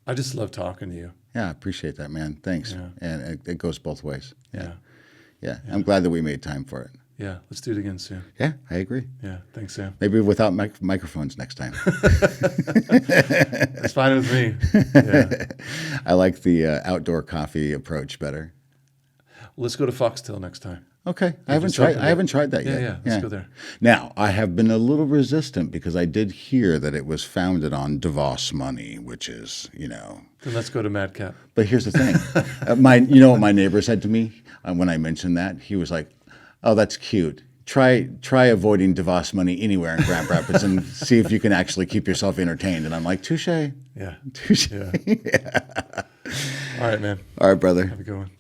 I just love talking to you. Yeah, I appreciate that, man. Thanks. Yeah. And it goes both ways. Yeah. I'm glad that we made time for it. Yeah, let's do it again soon. Yeah, I agree. Yeah, thanks, Sam. Maybe without microphones next time. That's fine with me. Yeah. I like the outdoor coffee approach better. Let's go to Foxtail next time. Okay, I haven't tried that yet. Yeah, let's go there. Now, I have been a little resistant because I did hear that it was founded on DeVos money, which is, you know. Then let's go to Madcap. But here's the thing. You know what my neighbor said to me when I mentioned that? He was like, "Oh, that's cute. Try avoiding DeVos money anywhere in Grand Rapids and see if you can actually keep yourself entertained." And I'm like, touche. Yeah. Touche. Yeah. All right, man. All right, brother. Have a good one.